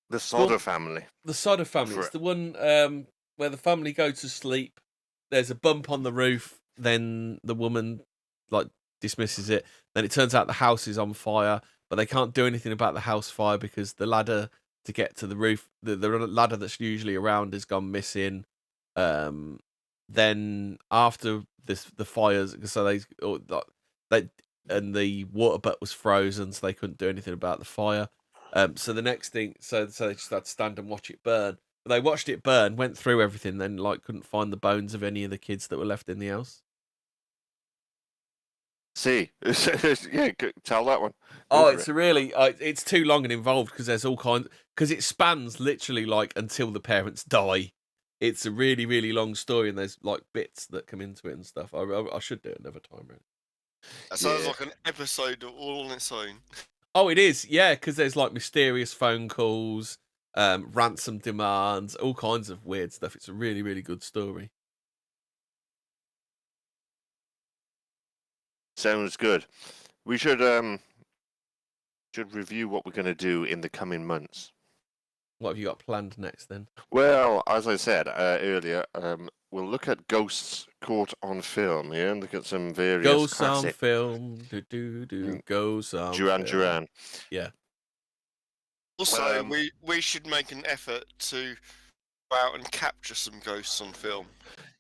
The Sodder family.
The Sodder family.
For
It's
it.
the one where the family go to sleep. There's a bump on the roof. Then the woman like dismisses it. Then it turns out the house is on fire, but they can't do anything about the house fire because the ladder to get to the roof, the ladder that's usually around, has gone missing. Then after the fires, so they and the water butt was frozen, so they couldn't do anything about the fire. So the next thing, so they just had to stand and watch it burn. But they watched it burn, went through everything, then like couldn't find the bones of any of the kids that were left in the house.
See, yeah, tell that one.
Oh, it's really, it's too long and involved because there's all kinds, because it spans literally like until the parents die. It's a really, really long story, and there's like bits that come into it and stuff. I should do it another time, really.
That sounds like an episode all on its own.
Oh, it is, yeah, because there's like mysterious phone calls, ransom demands, all kinds of weird stuff. It's a really, really good story.
Sounds good. We should review what we're going to do in the coming months.
What have you got planned next then?
Well, as I said earlier, we'll look at ghosts caught on film, yeah, and look at some various
Ghosts on
classic.
film, ghosts on
Duran
film.
Duran.
Yeah.
Also, we should make an effort to go out and capture some ghosts on film.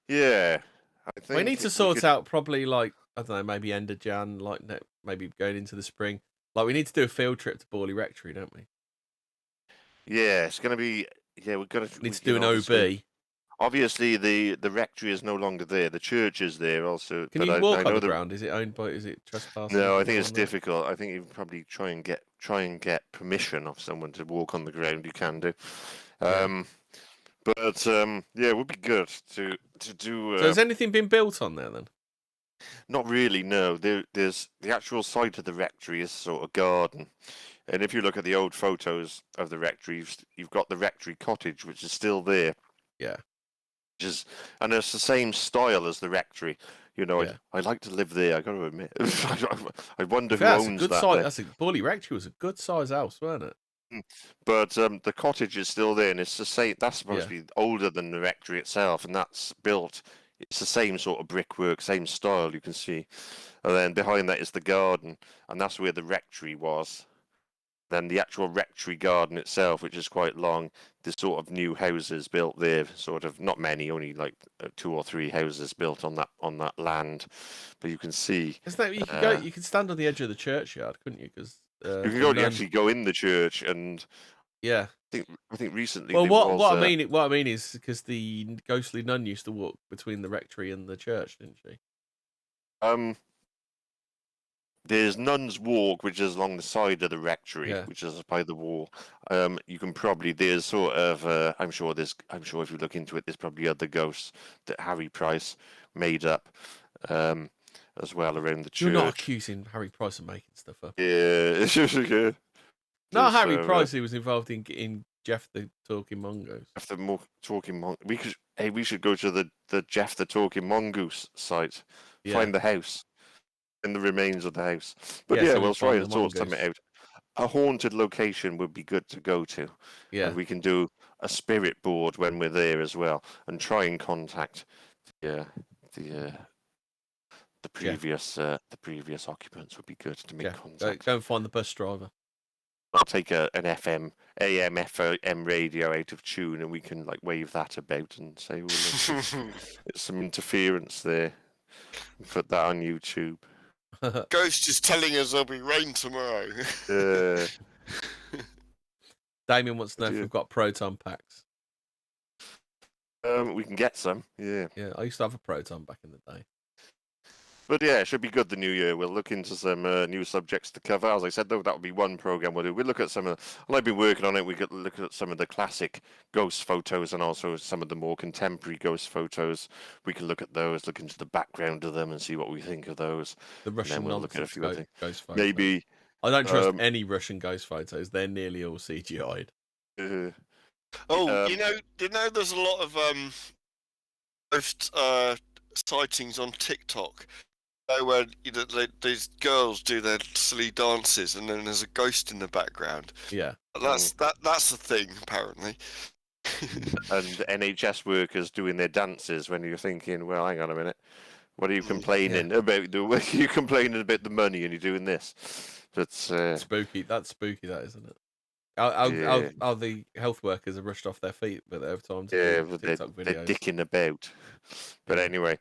Yeah, I think
We need to sort out probably like, I don't know, maybe end of Jan, like maybe going into the spring. Like we need to do a field trip to Borley Rectory, don't we?
Yeah, it's going to be. Yeah, we're going to
Need to do an OB.
Obviously, the rectory is no longer there. The church is there also.
Can you walk on the ground? Is it owned by? Is it trespassing?
No, I think it's difficult. I think you probably try and get permission of someone to walk on the ground. You can do, but yeah, it would be good to do.
So has anything been built on there then?
Not really. No, there's the actual site of the rectory is sort of garden, and if you look at the old photos of the rectory, you've got the rectory cottage, which is still there.
Yeah.
And it's the same style as the rectory. You know,
Yeah.
I like to live there. I got to admit. I wonder who
That's a
owns
good
that.
size. That's a Borley Rectory was a good size house, wasn't it?
But the cottage is still there, and it's the same. That's supposed to be older than the rectory itself, and that's built. It's the same sort of brickwork, same style. You can see, and then behind that is the garden, and that's where the rectory was. Then the actual rectory garden itself, which is quite long, there's sort of new houses built there, sort of not many, only like 2 or 3 houses built on that land. But you can see.
You can go. You can stand on the edge of the churchyard, couldn't you? Because
you can actually go in the church, and
yeah,
I think recently.
Well, what I mean is because the ghostly nun used to walk between the rectory and the church, didn't she?
There's Nun's Walk, which is along the side of the rectory, which is by the wall. You can probably there's sort of I'm sure if you look into it, there's probably other ghosts that Harry Price made up as well around the church.
You're not accusing Harry Price of making stuff up.
Yeah, it's just good.
No, Harry Price. He was involved in Jeff the Talking Mongoose.
Jeff the Talking Mongoose. We should go to the Jeff the Talking Mongoose site. Find the house. In the remains of the house. But yeah, we'll try and sort something out. A haunted location would be good to go to.
Yeah.
And we can do a spirit board when we're there as well, and try and contact the previous occupants would be good to make contact.
Go and find the bus driver.
I'll take an AM FM radio out of tune, and we can like wave that about and say, well, there's some interference there. Put that on YouTube.
Ghost is telling us there'll be rain tomorrow.
Damien wants to know if we've got proton packs.
We can get some, yeah.
Yeah, I used to have a proton back in the day.
But yeah, it should be good the new year. We'll look into some new subjects to cover. As I said, though, that would be one program we'll do. We'll look at some of and I've been working on it. We could look at some of the classic ghost photos and also some of the more contemporary ghost photos. We can look at those, look into the background of them and see what we think of those.
The Russian
we'll look at a few
ghost photos.
Maybe
I don't trust any Russian ghost photos. They're nearly all CGI'd.
Oh, you know, there's a lot of ghost sightings on TikTok. Where these girls do their silly dances, and then there's a ghost in the background.
Yeah,
that's the thing apparently.
And NHS workers doing their dances when you're thinking, well, hang on a minute, what are you complaining about? You're complaining about the money, and you're doing this. That's
spooky. That's spooky, that isn't it? How the health workers are rushed off their feet, but they have time to do TikTok videos.
They're dicking about. But anyway,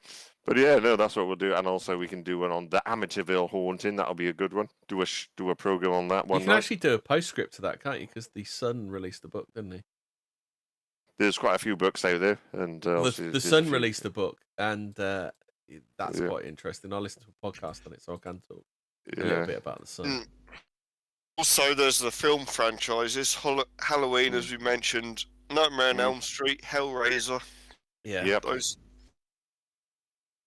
no, that's what we'll do. And also we can do one on the Amityville haunting. That'll be a good one. Do a program on that one.
You can actually do a postscript to that, can't you? Because the Sun released a book, didn't he?
There's quite a few books out there, and
the Sun released a book, and that's quite interesting. I listened to a podcast on it, so I can talk a little bit about the Sun.
Also, there's the film franchises: Halloween, as we mentioned, Nightmare on Elm Street, Hellraiser.
Yeah,
those.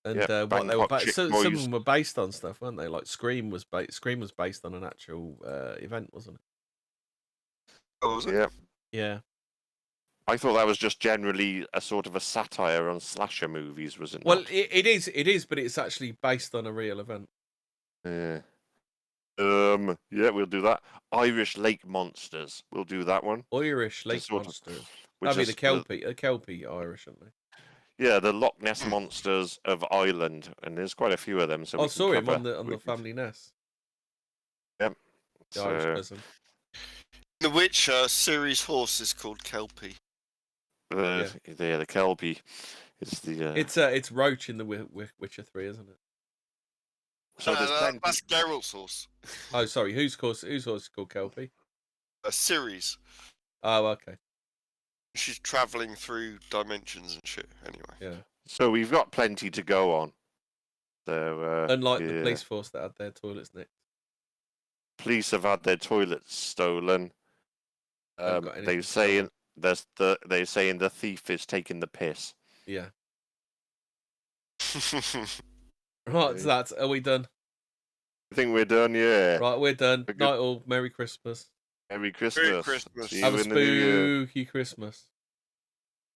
And what they were some of them were based on stuff, weren't they? Like Scream was based on an actual event, wasn't it?
Oh, was it?
Yeah.
Yeah.
I thought that was just generally a sort of a satire on slasher movies, wasn't it?
Well, it is, but it's actually based on a real event.
Yeah. Yeah, we'll do that. Irish Lake Monsters. We'll do that one.
Irish Lake Monsters. That'd be the Kelpie Irish, aren't they?
Yeah, the Loch Ness Monsters of Ireland, and there's quite a few of them. So
I saw him on the Family Nest.
Yep.
The Irish cousin.
The Witcher series horse is called Kelpie.
The Kelpie.
It's Roach in the Witcher 3, isn't it?
So
that's Geralt's horse.
Oh, sorry. Whose horse is called Kelpie?
A series.
Oh, okay.
She's travelling through dimensions and shit. Anyway.
Yeah.
So we've got plenty to go on. So
unlike the police force that had their toilets nicked.
Police have had their toilets stolen. They're saying the thief is taking the piss.
Yeah. Right, so are we done?
I think we're done, yeah.
Right, we're done. Night all. Merry Christmas.
Merry Christmas.
Merry Christmas.
See
Have
you
a
in the new year.
spooky Christmas.